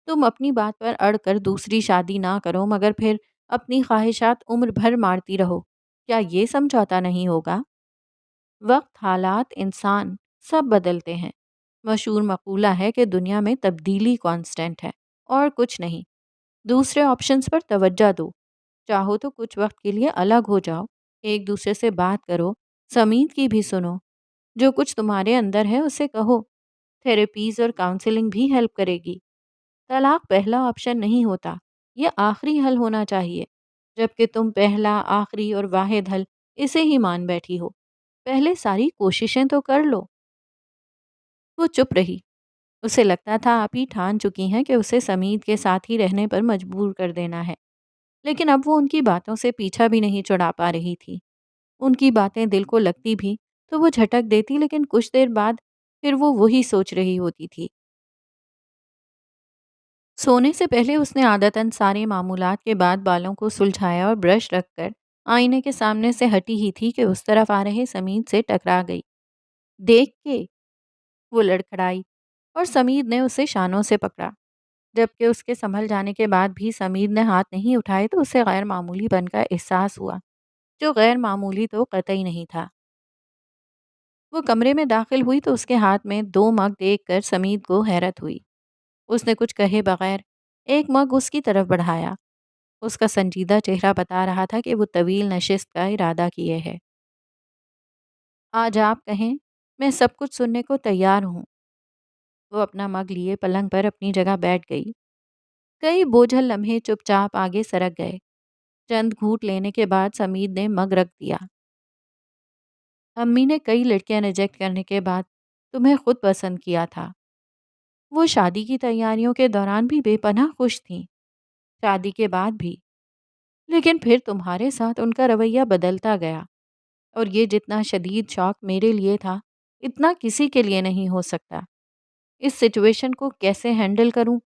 تم اپنی بات پر اڑ کر دوسری شادی نہ کرو، مگر پھر اپنی خواہشات عمر بھر مارتی رہو، کیا یہ سمجھوتا نہیں ہوگا؟ وقت، حالات، انسان سب بدلتے ہیں۔ مشہور مقولہ ہے کہ دنیا میں تبدیلی کانسٹنٹ ہے اور کچھ نہیں۔ دوسرے آپشنز پر توجہ دو، چاہو تو کچھ وقت کے لیے الگ ہو جاؤ، ایک دوسرے سے بات کرو، سمید کی بھی سنو، جو کچھ تمہارے اندر ہے اسے کہو۔ تھیراپیز اور کاؤنسلنگ بھی ہیلپ کرے گی۔ طلاق پہلا آپشن نہیں ہوتا، یہ آخری حل ہونا چاہیے، جبکہ تم پہلا، آخری اور واحد حل اسے ہی مان بیٹھی ہو۔ پہلے ساری کوششیں تو کر لو۔ وہ چپ رہی، اسے لگتا تھا آپ ہی ٹھان چکی ہیں کہ اسے سمید کے ساتھ ہی رہنے پر مجبور کر دینا ہے، لیکن اب وہ ان کی باتوں سے پیچھا بھی نہیں چھڑا پا رہی تھی۔ ان کی باتیں دل کو لگتی بھی تو وہ جھٹک دیتی، لیکن کچھ دیر بعد پھر وہ وہی سوچ رہی ہوتی تھی۔ سونے سے پہلے اس نے عادتاً سارے معمولات کے بعد بالوں کو سلجھایا اور برش رکھ کر آئینے کے سامنے سے ہٹی ہی تھی کہ اس طرف آ رہے سمید سے ٹکرا گئی۔ دیکھ کے وہ لڑکھڑائی اور سمید نے اسے شانوں سے پکڑا، جبکہ اس کے سنبھل جانے کے بعد بھی سمید نے ہاتھ نہیں اٹھائے تو اسے غیر معمولی بن کا احساس ہوا، جو غیر معمولی تو قطعی نہیں تھا۔ وہ کمرے میں داخل ہوئی تو اس کے ہاتھ میں 2 مگ دیکھ کر سمید کو حیرت ہوئی۔ اس نے کچھ کہے بغیر ایک مگ اس کی طرف بڑھایا۔ اس کا سنجیدہ چہرہ بتا رہا تھا کہ وہ طویل نشست کا ارادہ کیے ہے۔ آج آپ کہیں، میں سب کچھ سننے کو تیار ہوں۔ وہ اپنا مگ لیے پلنگ پر اپنی جگہ بیٹھ گئی۔ کئی بوجھل لمحے چپ چاپ آگے سرک گئے۔ چند گھونٹ لینے کے بعد سمید نے مگ رکھ دیا۔ امی نے کئی لڑکیاں ریجیکٹ کرنے کے بعد تمہیں خود پسند کیا تھا۔ وہ شادی کی تیاریوں کے دوران بھی بے پناہ خوش تھیں، شادی کے بعد بھی۔ لیکن پھر تمہارے ساتھ ان کا رویہ بدلتا گیا، اور یہ جتنا شدید شوق میرے لیے تھا، اتنا کسی کے لیے نہیں ہو سکتا۔ اس سچویشن کو کیسے ہینڈل کروں،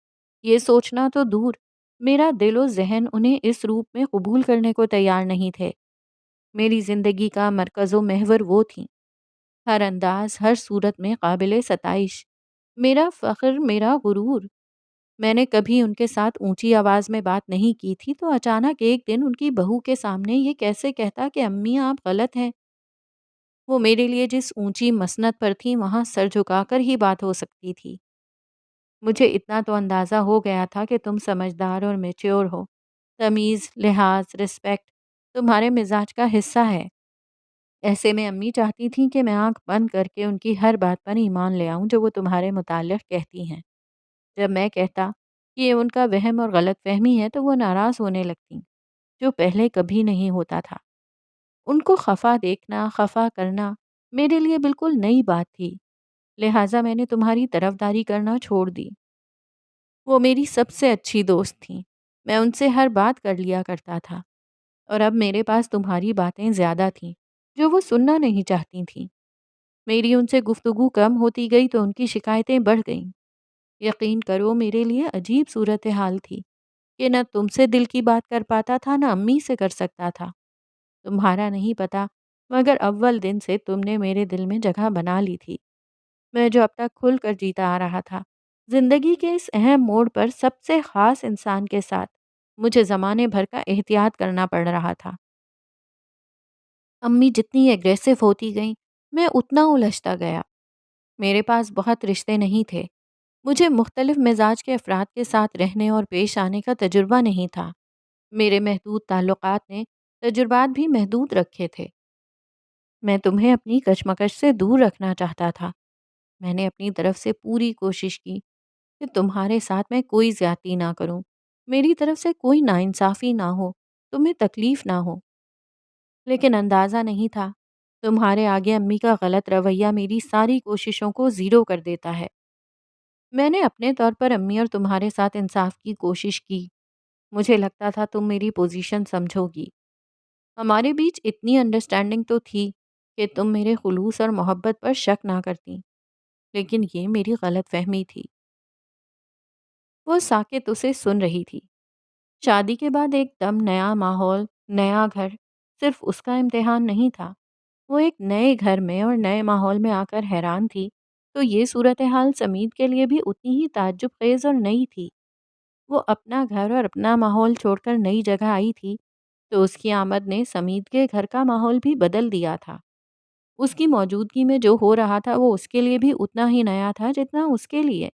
یہ سوچنا تو دور، میرا دل و ذہن انہیں اس روپ میں قبول کرنے کو تیار نہیں تھے۔ میری زندگی کا مرکز و محور وہ تھیں، ہر انداز، ہر صورت میں قابل ستائش، میرا فخر، میرا غرور۔ میں نے کبھی ان کے ساتھ اونچی آواز میں بات نہیں کی تھی، تو اچانک ایک دن ان کی بہو کے سامنے یہ کیسے کہتا کہ امی آپ غلط ہیں؟ وہ میرے لیے جس اونچی مسند پر تھی، وہاں سر جھکا کر ہی بات ہو سکتی تھی۔ مجھے اتنا تو اندازہ ہو گیا تھا کہ تم سمجھدار اور میچور ہو، تمیز، لحاظ، رسپیکٹ تمہارے مزاج کا حصہ ہے۔ ایسے میں امی چاہتی تھیں کہ میں آنکھ بند کر کے ان کی ہر بات پر ایمان لے آؤں جو وہ تمہارے متعلق کہتی ہیں۔ جب میں کہتا کہ یہ ان کا وہم اور غلط فہمی ہے، تو وہ ناراض ہونے لگتیں، جو پہلے کبھی نہیں ہوتا تھا۔ ان کو خفا دیکھنا، خفا کرنا میرے لیے بالکل نئی بات تھی، لہٰذا میں نے تمہاری طرفداری کرنا چھوڑ دی۔ وہ میری سب سے اچھی دوست تھیں، میں ان سے ہر بات کر لیا کرتا تھا، اور اب میرے پاس تمہاری باتیں زیادہ تھیں جو وہ سننا نہیں چاہتی تھیں۔ میری ان سے گفتگو کم ہوتی گئی تو ان کی شکایتیں بڑھ گئیں۔ یقین کرو، میرے لیے عجیب صورتحال تھی کہ نہ تم سے دل کی بات کر پاتا تھا، نہ امی سے کر سکتا تھا۔ تمہارا نہیں پتا، مگر اول دن سے تم نے میرے دل میں جگہ بنا لی تھی۔ میں جو اب تک کھل کر جیتا آ رہا تھا، زندگی کے اس اہم موڑ پر سب سے خاص انسان کے ساتھ مجھے زمانے بھر کا احتیاط کرنا پڑ رہا تھا۔ امی جتنی ایگریسو ہوتی گئیں، میں اتنا الجھتا گیا۔ میرے پاس بہت رشتے نہیں تھے، مجھے مختلف مزاج کے افراد کے ساتھ رہنے اور پیش آنے کا تجربہ نہیں تھا۔ میرے محدود تعلقات نے تجربات بھی محدود رکھے تھے۔ میں تمہیں اپنی کشمکش سے دور رکھنا چاہتا تھا۔ میں نے اپنی طرف سے پوری کوشش کی کہ تمہارے ساتھ میں کوئی زیادتی نہ کروں، میری طرف سے کوئی ناانصافی نہ ہو، تمہیں تکلیف نہ ہو۔ لیکن اندازہ نہیں تھا، تمہارے آگے امی کا غلط رویہ میری ساری کوششوں کو زیرو کر دیتا ہے۔ میں نے اپنے طور پر امی اور تمہارے ساتھ انصاف کی کوشش کی۔ مجھے لگتا تھا تم میری پوزیشن سمجھو گی، ہمارے بیچ اتنی انڈرسٹینڈنگ تو تھی کہ تم میرے خلوص اور محبت پر شک نہ کرتی، لیکن یہ میری غلط فہمی تھی۔ وہ ساکت اسے سن رہی تھی۔ شادی کے بعد ایک دم نیا ماحول، نیا گھر صرف اس کا امتحان نہیں تھا۔ وہ ایک نئے گھر میں اور نئے ماحول میں آ کر حیران تھی، تو یہ صورتحال سمید کے لیے بھی اتنی ہی تعجب خیز اور نئی تھی۔ وہ اپنا گھر اور اپنا ماحول چھوڑ کر نئی جگہ آئی تھی، تو اس کی آمد نے سمید کے گھر کا ماحول بھی بدل دیا تھا۔ اس کی موجودگی میں جو ہو رہا تھا وہ اس کے لیے بھی اتنا ہی نیا تھا جتنا اس کے لیے۔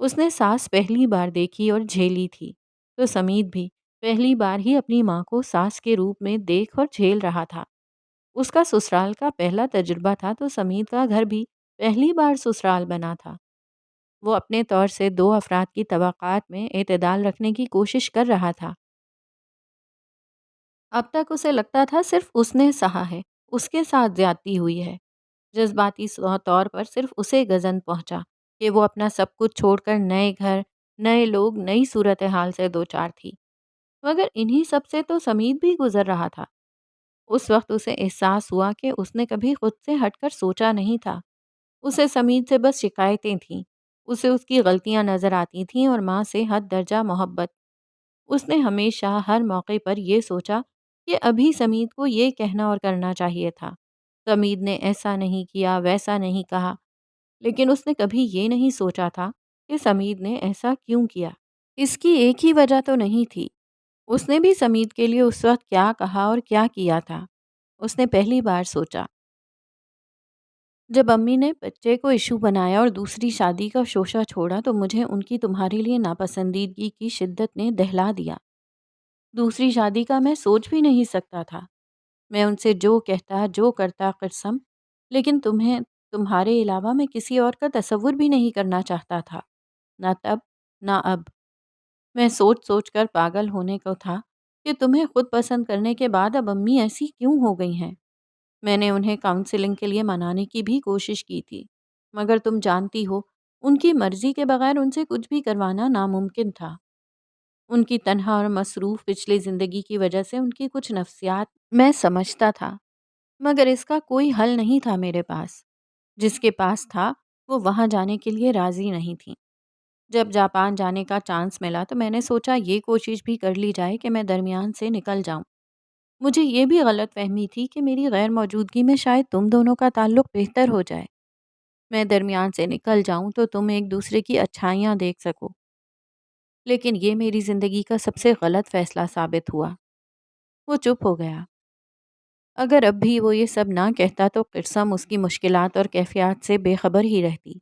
اس نے ساس پہلی بار دیکھی اور جھیلی تھی، تو سمید بھی پہلی بار ہی اپنی ماں کو ساس کے روپ میں دیکھ اور جھیل رہا تھا۔ اس کا سسرال کا پہلا تجربہ تھا، تو سمید کا گھر بھی پہلی بار سسرال بنا تھا۔ وہ اپنے طور سے دو افراد کی توقعات میں اعتدال رکھنے کی کوشش کر رہا تھا۔ اب تک اسے لگتا تھا صرف اس نے سہا ہے، اس کے ساتھ زیادتی ہوئی ہے۔ جذباتی طور پر صرف اسے غضب پہنچا کہ وہ اپنا سب کچھ چھوڑ کر نئے گھر، نئے لوگ، نئی صورتحال سے دوچار تھی۔ مگر انہی سب سے تو سمید بھی گزر رہا تھا۔ اس وقت اسے احساس ہوا کہ اس نے کبھی خود سے ہٹ کر سوچا نہیں تھا۔ اسے سمید سے بس شکایتیں تھیں، اسے اس کی غلطیاں نظر آتی تھیں اور ماں سے حد درجہ محبت۔ اس نے ہمیشہ ہر موقع پر یہ سوچا کہ ابھی سمید کو یہ کہنا اور کرنا چاہیے تھا، سمید نے ایسا نہیں کیا، ویسا نہیں کہا، لیکن اس نے کبھی یہ نہیں سوچا تھا کہ سمید نے ایسا کیوں کیا۔ اس کی ایک ہی وجہ تو نہیں تھی۔ اس نے بھی سمید کے لیے اس وقت کیا کہا اور کیا کیا تھا، اس نے پہلی بار سوچا۔ جب امی نے بچے کو ایشو بنایا اور دوسری شادی کا شوشہ چھوڑا، تو مجھے ان کی تمہارے لیے ناپسندیدگی کی شدت نے دہلا دیا۔ دوسری شادی کا میں سوچ بھی نہیں سکتا تھا۔ میں ان سے جو کہتا، جو کرتا قسم، لیکن تمہیں، تمہارے علاوہ میں کسی اور کا تصور بھی نہیں کرنا چاہتا تھا، نہ تب نہ اب۔ میں سوچ سوچ کر پاگل ہونے کو تھا کہ تمہیں خود پسند کرنے کے بعد اب امی ایسی کیوں ہو گئی ہیں۔ میں نے انہیں کاؤنسلنگ کے لیے منانے کی بھی کوشش کی تھی، مگر تم جانتی ہو ان کی مرضی کے بغیر ان سے کچھ بھی کروانا ناممکن تھا۔ ان کی تنہا اور مصروف پچھلی زندگی کی وجہ سے ان کی کچھ نفسیات میں سمجھتا تھا، مگر اس کا کوئی حل نہیں تھا میرے پاس۔ جس کے پاس تھا وہ وہاں جانے کے لیے راضی نہیں تھی۔ جب جاپان جانے کا چانس ملا تو میں نے سوچا یہ کوشش بھی کر لی جائے کہ میں درمیان سے نکل جاؤں۔ مجھے یہ بھی غلط فہمی تھی کہ میری غیر موجودگی میں شاید تم دونوں کا تعلق بہتر ہو جائے۔ میں درمیان سے نکل جاؤں تو تم ایک دوسرے کی اچھائیاں دیکھ سکو، لیکن یہ میری زندگی کا سب سے غلط فیصلہ ثابت ہوا۔ وہ چپ ہو گیا۔ اگر اب بھی وہ یہ سب نہ کہتا تو قسم اس کی مشکلات اور کیفیات سے بے خبر ہی رہتی۔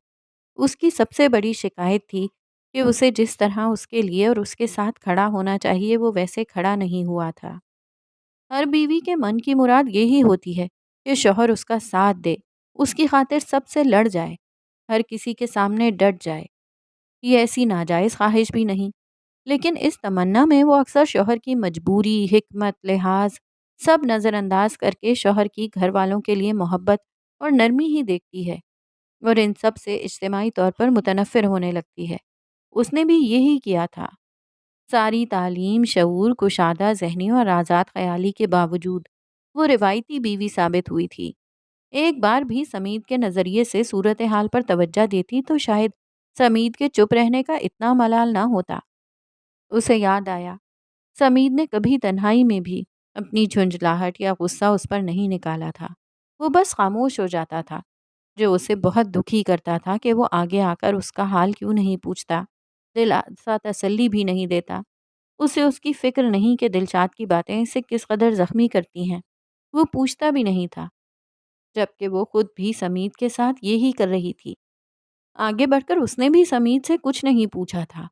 اس کی سب سے بڑی شکایت تھی کہ اسے جس طرح اس کے لیے اور اس کے ساتھ کھڑا ہونا چاہیے وہ ویسے کھڑا نہیں ہوا تھا۔ ہر بیوی کے من کی مراد یہی ہوتی ہے کہ شوہر اس کا ساتھ دے، اس کی خاطر سب سے لڑ جائے، ہر کسی کے سامنے ڈٹ جائے۔ یہ ایسی ناجائز خواہش بھی نہیں، لیکن اس تمنا میں وہ اکثر شوہر کی مجبوری، حکمت، لحاظ سب نظر انداز کر کے شوہر کی گھر والوں کے لیے محبت اور نرمی ہی دیکھتی ہے، اور ان سب سے اجتماعی طور پر متنفر ہونے لگتی ہے۔ اس نے بھی یہی کیا تھا۔ ساری تعلیم، شعور، کشادہ ذہنی اور آزاد خیالی کے باوجود وہ روایتی بیوی ثابت ہوئی تھی۔ ایک بار بھی سمیت کے نظریے سے صورتحال پر توجہ دیتی تو شاید سمیت کے چپ رہنے کا اتنا ملال نہ ہوتا۔ اسے یاد آیا سمیت نے کبھی تنہائی میں بھی اپنی جھنجھلاہٹ یا غصہ اس پر نہیں نکالا تھا۔ وہ بس خاموش ہو جاتا تھا، جو اسے بہت دکھی کرتا تھا کہ وہ آگے آ کر اس کا حال کیوں نہیں پوچھتا، دلاسا تسلی بھی نہیں دیتا۔ اسے اس کی فکر نہیں کہ دلشاد کی باتیں اسے کس قدر زخمی کرتی ہیں۔ وہ پوچھتا بھی نہیں تھا، جبکہ وہ خود بھی سمیت کے ساتھ یہی کر رہی تھی۔ آگے بڑھ کر اس نے بھی سمیت سے کچھ نہیں پوچھا تھا۔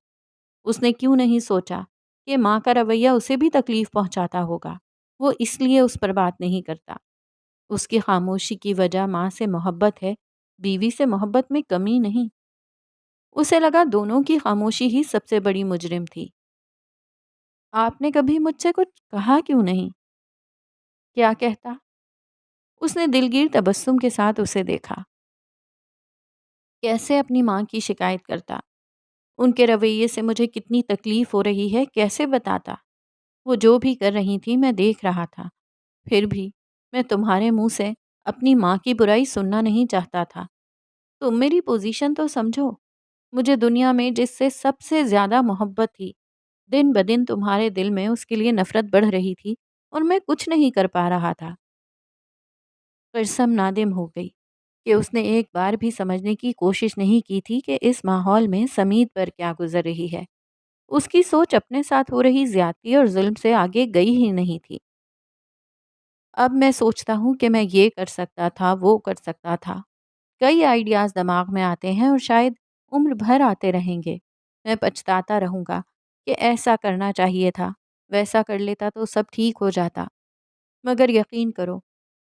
اس نے کیوں نہیں سوچا کہ ماں کا رویہ اسے بھی تکلیف پہنچاتا ہوگا، وہ اس لیے اس پر بات نہیں کرتا۔ اس کی خاموشی کی وجہ ماں سے محبت ہے، بیوی سے محبت میں کمی نہیں۔ اسے لگا دونوں کی خاموشی ہی سب سے بڑی مجرم تھی۔ آپ نے کبھی مجھ سے کچھ کہا کیوں نہیں؟ کیا کہتا؟ اس نے دلگیر تبسم کے ساتھ اسے دیکھا۔ کیسے اپنی ماں کی شکایت کرتا، ان کے رویے سے مجھے کتنی تکلیف ہو رہی ہے کیسے بتاتا۔ وہ جو بھی کر رہی تھی میں دیکھ رہا تھا، پھر بھی میں تمہارے منہ سے اپنی ماں کی برائی سننا نہیں چاہتا تھا۔ تم میری پوزیشن تو سمجھو، مجھے دنیا میں جس سے سب سے زیادہ محبت تھی، دن بدن تمہارے دل میں اس کے لیے نفرت بڑھ رہی تھی اور میں کچھ نہیں کر پا رہا تھا۔ قسم نادم ہو گئی کہ اس نے ایک بار بھی سمجھنے کی کوشش نہیں کی تھی کہ اس ماحول میں سمیت پر کیا گزر رہی ہے۔ اس کی سوچ اپنے ساتھ ہو رہی زیادتی اور ظلم سے آگے گئی ہی نہیں تھی۔ اب میں سوچتا ہوں کہ میں یہ کر سکتا تھا، وہ کر سکتا تھا۔ کئی آئیڈیاز دماغ میں آتے ہیں اور شاید عمر بھر آتے رہیں گے۔ میں پچھتاتا رہوں گا کہ ایسا کرنا چاہیے تھا، ویسا کر لیتا تو سب ٹھیک ہو جاتا۔ مگر یقین کرو،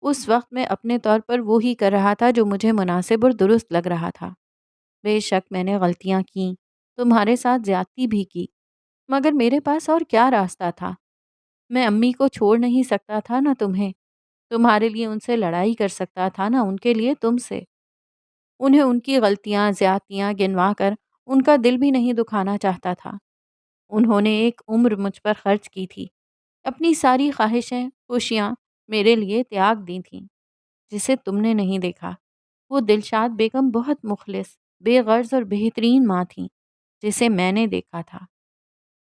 اس وقت میں اپنے طور پر وہی کر رہا تھا جو مجھے مناسب اور درست لگ رہا تھا۔ بے شک میں نے غلطیاں کیں، تمہارے ساتھ زیادتی بھی کی، مگر میرے پاس اور کیا راستہ تھا؟ میں امی کو چھوڑ نہیں سکتا تھا نہ تمہیں، تمہارے لیے ان سے لڑائی کر سکتا تھا نہ ان کے لیے تم سے۔ انہیں ان کی غلطیاں، زیادتیاں گنوا کر ان کا دل بھی نہیں دکھانا چاہتا تھا۔ انہوں نے ایک عمر مجھ پر خرچ کی تھی، اپنی ساری خواہشیں، خوشیاں میرے لیے تیاگ دی تھیں، جسے تم نے نہیں دیکھا۔ وہ دلشاد بیگم بہت مخلص، بے غرض اور بہترین ماں تھیں، جسے میں نے دیکھا تھا۔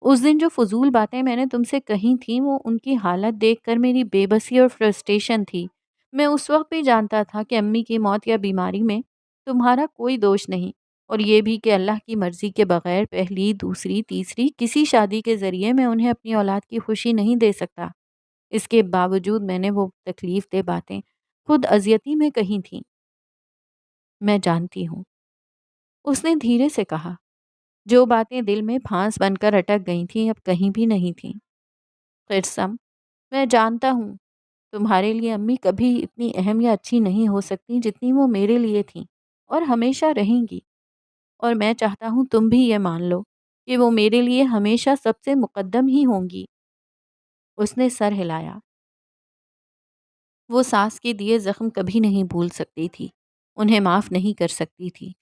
اس دن جو فضول باتیں میں نے تم سے کہی تھیں وہ ان کی حالت دیکھ کر میری بے بسی اور فرسٹریشن تھی۔ میں اس وقت بھی جانتا تھا کہ امی کی موت یا بیماری میں تمہارا کوئی دوش نہیں، اور یہ بھی کہ اللہ کی مرضی کے بغیر پہلی، دوسری، تیسری کسی شادی کے ذریعے میں انہیں اپنی اولاد کی خوشی نہیں دے سکتا۔ اس کے باوجود میں نے وہ تکلیف دہ باتیں خود اذیتی میں کہی تھیں۔ میں جانتی ہوں، اس نے دھیرے سے کہا۔ جو باتیں دل میں پھانس بن کر اٹک گئی تھیں اب کہیں بھی نہیں تھیں۔ قسم، میں جانتا ہوں تمہارے لیے امی کبھی اتنی اہم یا اچھی نہیں ہو سکتی جتنی وہ میرے لیے تھیں اور ہمیشہ رہیں گی، اور میں چاہتا ہوں تم بھی یہ مان لو کہ وہ میرے لیے ہمیشہ سب سے مقدم ہی ہوں گی۔ اس نے سر ہلایا۔ وہ ساس کے دیے زخم کبھی نہیں بھول سکتی تھی، انہیں معاف نہیں کر سکتی تھی،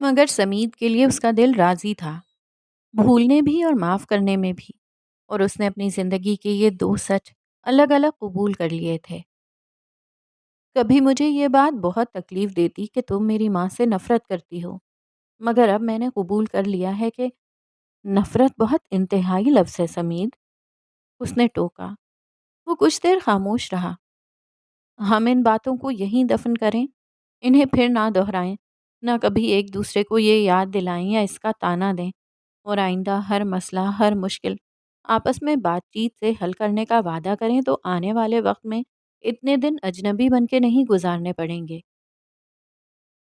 مگر سمیت کے لیے اس کا دل راضی تھا، بھولنے بھی اور معاف کرنے میں بھی، اور اس نے اپنی زندگی کے یہ دو سچ الگ الگ قبول کر لیے تھے۔ کبھی مجھے یہ بات بہت تکلیف دیتی کہ تم میری ماں سے نفرت کرتی ہو، مگر اب میں نے قبول کر لیا ہے کہ نفرت بہت انتہائی لفظ ہے سمیت، اس نے ٹوکا۔ وہ کچھ دیر خاموش رہا۔ ہم ان باتوں کو یہیں دفن کریں، انہیں پھر نہ دہرائیں، نہ کبھی ایک دوسرے کو یہ یاد دلائیں یا اس کا تانا دیں، اور آئندہ ہر مسئلہ، ہر مشکل آپس میں بات چیت سے حل کرنے کا وعدہ کریں تو آنے والے وقت میں اتنے دن اجنبی بن کے نہیں گزارنے پڑیں گے۔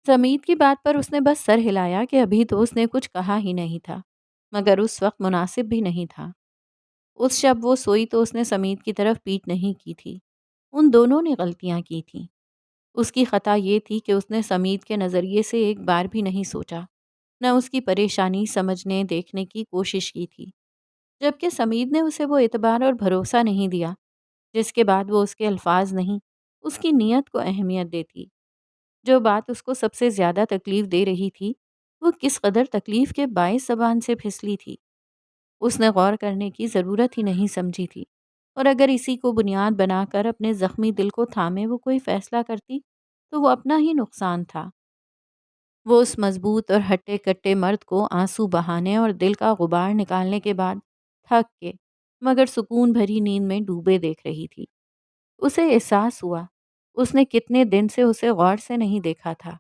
سمیت کی بات پر اس نے بس سر ہلایا کہ ابھی تو اس نے کچھ کہا ہی نہیں تھا، مگر اس وقت مناسب بھی نہیں تھا۔ اس شب وہ سوئی تو اس نے سمیت کی طرف پیٹھ نہیں کی تھی، ان دونوں نے غلطیاں کی تھیں۔ اس کی خطا یہ تھی کہ اس نے سمیت کے نظریے سے ایک بار بھی نہیں سوچا، نہ اس کی پریشانی سمجھنے دیکھنے کی کوشش کی تھی، جبکہ سمیت نے اسے وہ اعتبار اور بھروسہ نہیں دیا جس کے بعد وہ اس کے الفاظ نہیں، اس کی نیت کو اہمیت دیتی۔ جو بات اس کو سب سے زیادہ تکلیف دے رہی تھی، وہ کس قدر تکلیف کے باعث زبان سے پھسلی تھی، اس نے غور کرنے کی ضرورت ہی نہیں سمجھی تھی، اور اگر اسی کو بنیاد بنا کر اپنے زخمی دل کو تھامے وہ کوئی فیصلہ کرتی تو وہ اپنا ہی نقصان تھا۔ وہ اس مضبوط اور ہٹے کٹے مرد کو آنسو بہانے اور دل کا غبار نکالنے کے بعد تھک کے مگر سکون بھری نیند میں ڈوبے دیکھ رہی تھی۔ اسے احساس ہوا اس نے کتنے دن سے اسے غور سے نہیں دیکھا تھا۔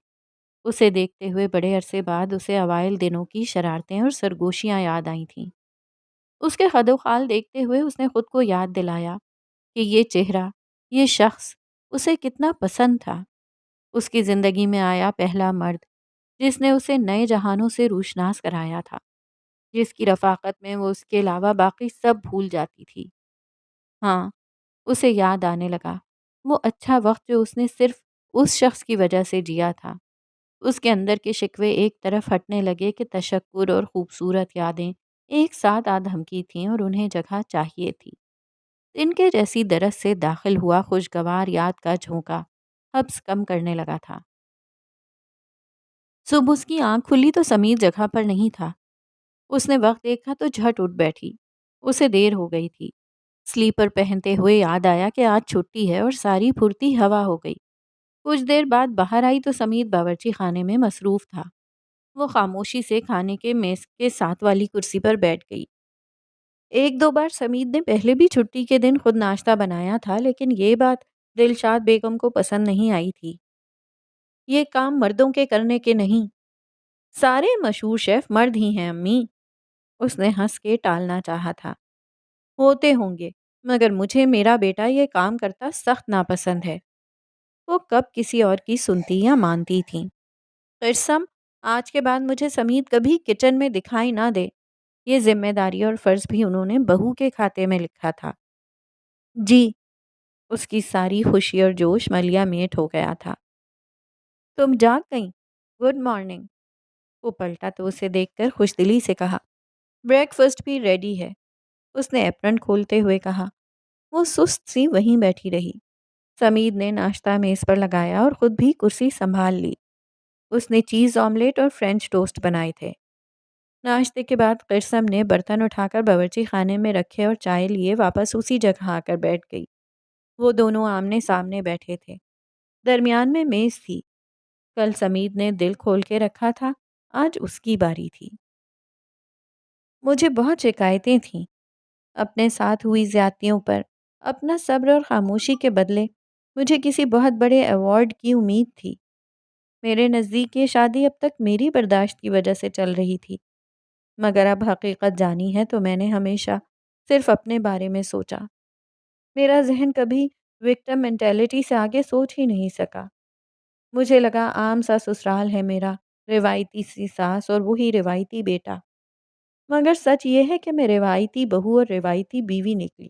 اسے دیکھتے ہوئے بڑے عرصے بعد اسے اوائل دنوں کی شرارتیں اور سرگوشیاں یاد آئی تھیں۔ اس کے خد و خال دیکھتے ہوئے اس نے خود کو یاد دلایا کہ یہ چہرہ، یہ شخص اسے کتنا پسند تھا۔ اس کی زندگی میں آیا پہلا مرد جس نے اسے نئے جہانوں سے روشناس کرایا تھا، جس کی رفاقت میں وہ اس کے علاوہ باقی سب بھول جاتی تھی۔ ہاں، اسے یاد آنے لگا وہ اچھا وقت جو اس نے صرف اس شخص کی وجہ سے جیا تھا۔ اس کے اندر کے شکوے ایک طرف ہٹنے لگے کہ تشکر اور خوبصورت یادیں ایک ساتھ آ دھمکی تھیں اور انہیں جگہ چاہیے تھی۔ ان کے جیسی درس سے داخل ہوا خوشگوار یاد کا جھونکا حبس کم کرنے لگا تھا۔ صبح اس کی آنکھ کھلی تو سمیت جگہ پر نہیں تھا۔ اس نے وقت دیکھا تو جھٹ اٹھ بیٹھی، اسے دیر ہو گئی تھی۔ سلیپر پہنتے ہوئے یاد آیا کہ آج چھٹی ہے اور ساری پھرتی ہوا ہو گئی۔ کچھ دیر بعد باہر آئی تو سمیت باورچی خانے میں مصروف تھا۔ وہ خاموشی سے کھانے کے میز کے ساتھ والی کرسی پر بیٹھ گئی۔ ایک دو بار سمیت نے پہلے بھی چھٹی کے دن خود ناشتہ بنایا تھا، لیکن یہ بات دلشاد بیگم کو پسند نہیں آئی تھی۔ یہ کام مردوں کے کرنے کے نہیں، سارے مشہور شیف مرد ہی ہیں امی۔ اس نے ہنس کے ٹالنا چاہا تھا۔ ہوتے ہوں گے، مگر مجھے میرا بیٹا یہ کام کرتا سخت ناپسند ہے۔ وہ کب کسی اور کی سنتی یا مانتی تھیں۔ قسم آج کے بعد مجھے سمیت کبھی کچن میں دکھائی نہ دے۔ یہ ذمہ داری اور فرض بھی انہوں نے بہو کے کھاتے میں لکھا تھا۔ جی، اس کی ساری خوشی اور جوش ملیا میٹ ہو گیا تھا۔ تم جاگ گئیں؟ Good morning. وہ پلٹا تو اسے دیکھ کر خوش دلی سے کہا، بریک فاسٹ بھی ریڈی ہے۔ اس نے ایپرن کھولتے ہوئے کہا۔ وہ سست سی وہیں بیٹھی رہی۔ سمیت نے ناشتہ میز پر لگایا اور خود بھی کرسی سنبھال لی۔ اس نے چیز آملیٹ اور فرینچ ٹوسٹ بنائے تھے۔ ناشتے کے بعد قرسم نے برتن اٹھا کر باورچی خانے میں رکھے اور چائے لیے واپس اسی جگہ آ کر بیٹھ گئی۔ وہ دونوں آمنے سامنے بیٹھے تھے۔ درمیان میں میز تھی۔ کل سمیت نے دل کھول کے رکھا تھا، آج اس کی باری تھی۔ مجھے بہت شکایتیں تھیں اپنے ساتھ ہوئی زیادتیوں پر۔ اپنا صبر اور خاموشی کے بدلے مجھے کسی بہت بڑے ایوارڈ کی امید تھی۔ میرے نزدیک یہ شادی اب تک میری برداشت کی وجہ سے چل رہی تھی، مگر اب حقیقت جانی ہے تو میں نے ہمیشہ صرف اپنے بارے میں سوچا۔ میرا ذہن کبھی وکٹم مینٹیلٹی سے آگے سوچ ہی نہیں سکا۔ مجھے لگا عام سا سسرال ہے میرا، روایتی سی ساس اور وہی روایتی بیٹا، مگر سچ یہ ہے کہ میں روایتی بہو اور روایتی بیوی نکلی۔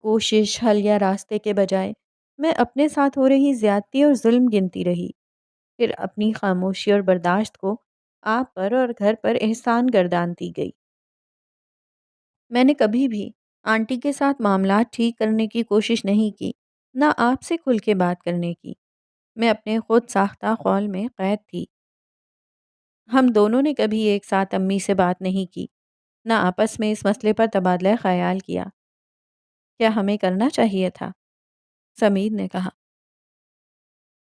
کوشش، حل یا راستے کے بجائے میں اپنے ساتھ ہو رہی زیادتی اور ظلم گنتی رہی، پھر اپنی خاموشی اور برداشت کو آپ پر اور گھر پر احسان گردانتی گئی۔ میں نے کبھی بھی آنٹی کے ساتھ معاملات ٹھیک کرنے کی کوشش نہیں کی، نہ آپ سے کھل کے بات کرنے کی۔ میں اپنے خود ساختہ خول میں قید تھی۔ ہم دونوں نے کبھی ایک ساتھ امی سے بات نہیں کی، نہ آپس میں اس مسئلے پر تبادلہ خیال کیا۔ کیا ہمیں کرنا چاہیے تھا؟ سمید نے کہا۔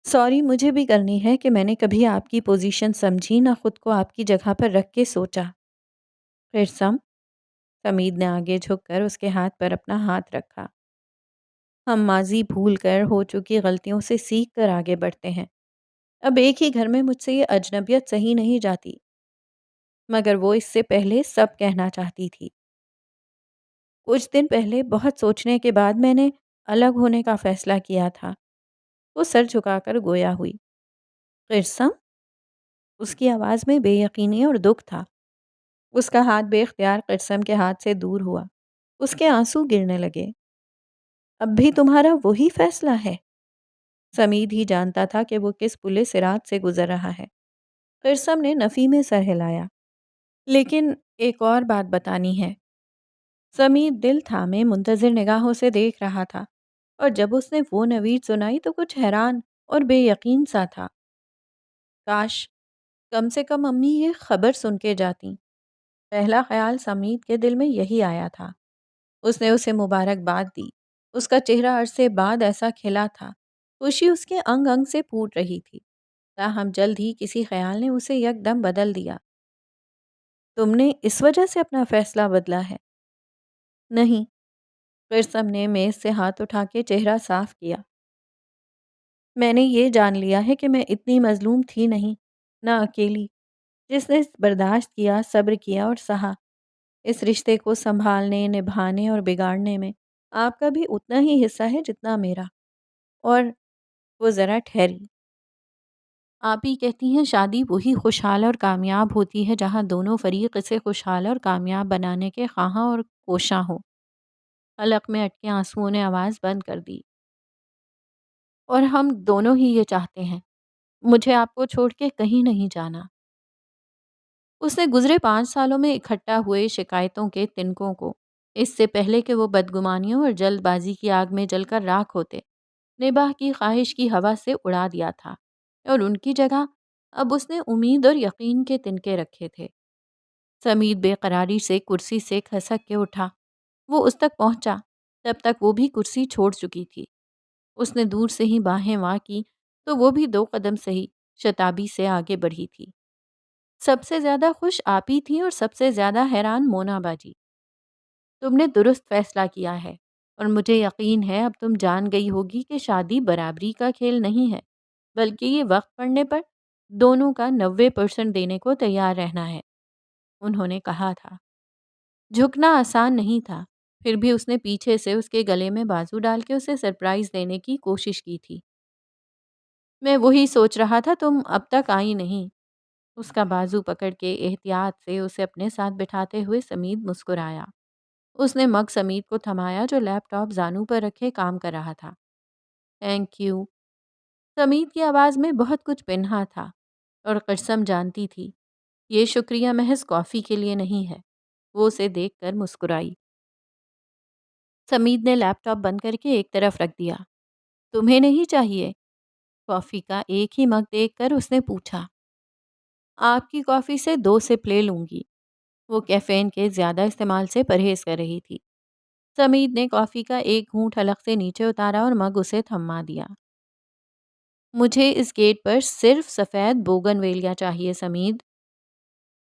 سوری، مجھے بھی کرنی ہے کہ میں نے کبھی آپ کی پوزیشن سمجھی، نہ خود کو آپ کی جگہ پر رکھ کے سوچا۔ پھر سمید نے آگے جھک کر اس کے ہاتھ پر اپنا ہاتھ رکھا۔ ہم ماضی بھول کر ہو چکی غلطیوں سے سیکھ کر آگے بڑھتے ہیں۔ اب ایک ہی گھر میں مجھ سے یہ اجنبیت صحیح نہیں جاتی، مگر وہ اس سے پہلے سب کہنا چاہتی تھی۔ کچھ دن پہلے بہت سوچنے کے بعد میں نے الگ ہونے کا فیصلہ کیا تھا۔ وہ سر جھکا کر گویا ہوئی۔ قرسم؟ اس کی آواز میں بے یقینی اور دکھ تھا۔ اس کا ہاتھ بے اختیار قرسم کے ہاتھ سے دور ہوا۔ اس کے آنسو گرنے لگے۔ اب بھی تمہارا وہی فیصلہ ہے؟ سمید ہی جانتا تھا کہ وہ کس پلے صراط سے گزر رہا ہے۔ قرسم نے نفی میں سر ہلایا۔ لیکن ایک اور بات بتانی ہے۔ سمید دل تھامے منتظر نگاہوں سے دیکھ رہا تھا، اور جب اس نے وہ نوید سنائی تو کچھ حیران اور بے یقین سا تھا۔ کاش کم سے کم امی یہ خبر سن کے جاتیں۔ پہلا خیال سمید کے دل میں یہی آیا تھا۔ اس نے اسے مبارکباد دی۔ اس کا چہرہ عرصے بعد ایسا کھلا تھا، خوشی اس کے انگ انگ سے پھوٹ رہی تھی۔ تاہم جلد ہی کسی خیال نے اسے یک دم بدل دیا۔ تم نے اس وجہ سے اپنا فیصلہ بدلا ہے؟ نہیں، قرسم نے میز سے ہاتھ اٹھا کے چہرہ صاف کیا۔ میں نے یہ جان لیا ہے کہ میں اتنی مظلوم تھی نہیں، نہ اکیلی، جس نے برداشت کیا، صبر کیا اور سہا۔ اس رشتے کو سنبھالنے، نبھانے اور بگاڑنے میں آپ کا بھی اتنا ہی حصہ ہے جتنا میرا۔ اور وہ ذرا ٹھہری۔ آپ ہی کہتی ہیں شادی وہی خوشحال اور کامیاب ہوتی ہے جہاں دونوں فریق اسے خوشحال اور کامیاب بنانے کے خواہاں اور کوشاں ہوں۔ حلق میں اٹکے آنسوؤں نے آواز بند کر دی۔ اور ہم دونوں ہی یہ چاہتے ہیں۔ مجھے آپ کو چھوڑ کے کہیں نہیں جانا۔ اس نے گزرے 5 سالوں میں اکٹھا ہوئے شکایتوں کے تنکوں کو، اس سے پہلے کہ وہ بدگمانیوں اور جلد بازی کی آگ میں جل کر راکھ ہوتے، نباہ کی خواہش کی ہوا سے اڑا دیا تھا، اور ان کی جگہ اب اس نے امید اور یقین کے تنکے رکھے تھے۔ سمید بے قراری سے کرسی سے کھسک کے اٹھا۔ وہ اس تک پہنچا، تب تک وہ بھی کرسی چھوڑ چکی تھی۔ اس نے دور سے ہی باہیں واں کی تو وہ بھی 2 قدم سہی شتابی سے آگے بڑھی تھی۔ سب سے زیادہ خوش آپ ہی تھیں اور سب سے زیادہ حیران مونا باجی۔ تم نے درست فیصلہ کیا ہے، اور مجھے یقین ہے اب تم جان گئی ہوگی کہ شادی برابری کا کھیل نہیں ہے، بلکہ یہ وقت پڑنے پر دونوں کا 90% دینے کو تیار رہنا ہے، انہوں نے کہا تھا۔ جھکنا آسان نہیں تھا، پھر بھی اس نے پیچھے سے اس کے گلے میں بازو ڈال کے اسے سرپرائز دینے کی کوشش کی تھی۔ میں وہی سوچ رہا تھا، تم اب تک آئی نہیں۔ اس کا بازو پکڑ کے احتیاط سے اسے اپنے ساتھ بٹھاتے ہوئے سمید مسکرایا۔ اس نے مگ سمید کو تھمایا جو لیپ ٹاپ زانو پر رکھے کام کر رہا تھا۔ Thank you. سمید کی آواز میں بہت کچھ پنہا تھا، اور قرسم جانتی تھی یہ شکریہ محض کافی کے لیے نہیں ہے۔ وہ اسے دیکھ کر مسکرائی۔ سمید نے لیپ ٹاپ بند کر کے ایک طرف رکھ دیا۔ تمہیں نہیں چاہیے؟ کافی کا ایک ہی مگ دیکھ کر اس نے پوچھا۔ آپ کی کافی سے 2 سپ لے لوں گی۔ وہ کیفین کے زیادہ استعمال سے پرہیز کر رہی تھی۔ سمید نے کافی کا ایک گھونٹ حلق سے نیچے اتارا اور مگ اسے تھما دیا۔ مجھے اس گیٹ پر صرف سفید بوگن ویلیا چاہیے سمید۔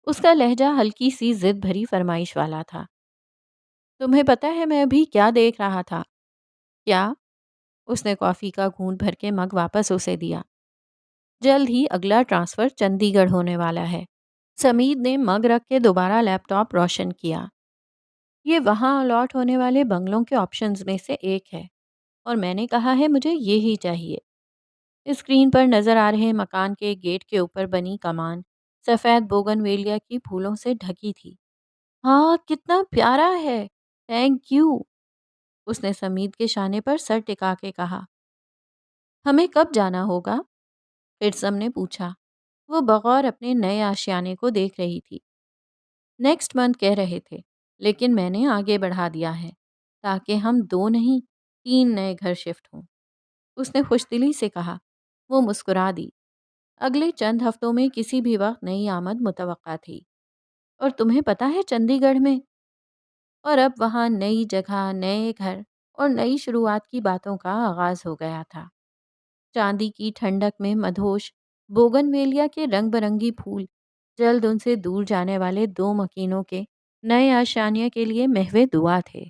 اس کا لہجہ ہلکی سی ضد بھری فرمائش والا تھا۔ تمہیں پتہ ہے میں ابھی کیا دیکھ رہا تھا؟ کیا؟ اس نے کافی کا گھونٹ بھر کے مگ واپس اسے دیا۔ جلد ہی اگلا ٹرانسفر چندی گڑھ ہونے والا ہے۔ سمید نے مگ رکھ کے دوبارہ لیپ ٹاپ روشن کیا۔ یہ وہاں الاٹ ہونے والے بنگلوں کے آپشنز میں سے ایک ہے، اور میں نے کہا ہے مجھے یہی چاہیے۔ اسکرین پر نظر آ رہے مکان کے گیٹ کے اوپر بنی کمان سفید بوگن ویلیا کی پھولوں سے ڈھکی تھی۔ ہاں، کتنا پیارا ہے، تھینک یو۔ اس نے سمید کے شانے پر سر ٹکا کے کہا۔ ہمیں کب جانا ہوگا؟ قرسم نے پوچھا۔ وہ بغور اپنے نئے آشیانے کو دیکھ رہی تھی۔ نیکسٹ منتھ کہہ رہے تھے، لیکن میں نے آگے بڑھا دیا ہے تاکہ ہم 2 نہیں 3 نئے گھر شفٹ ہوں۔ اس نے خوش دلی سے کہا۔ وہ مسکرا دی۔ اگلے چند ہفتوں میں کسی بھی وقت نئی آمد متوقع تھی۔ اور تمہیں پتہ ہے چندی گڑھ میں، اور اب وہاں نئی جگہ، نئے گھر اور نئی شروعات کی باتوں کا آغاز ہو گیا تھا۔ چاندی کی ٹھنڈک میں مدہوش بوگن ویلیا کے رنگ برنگی پھول جلد ان سے دور جانے والے دو مکینوں کے نئے آشیانے کے لیے محو دعا تھے۔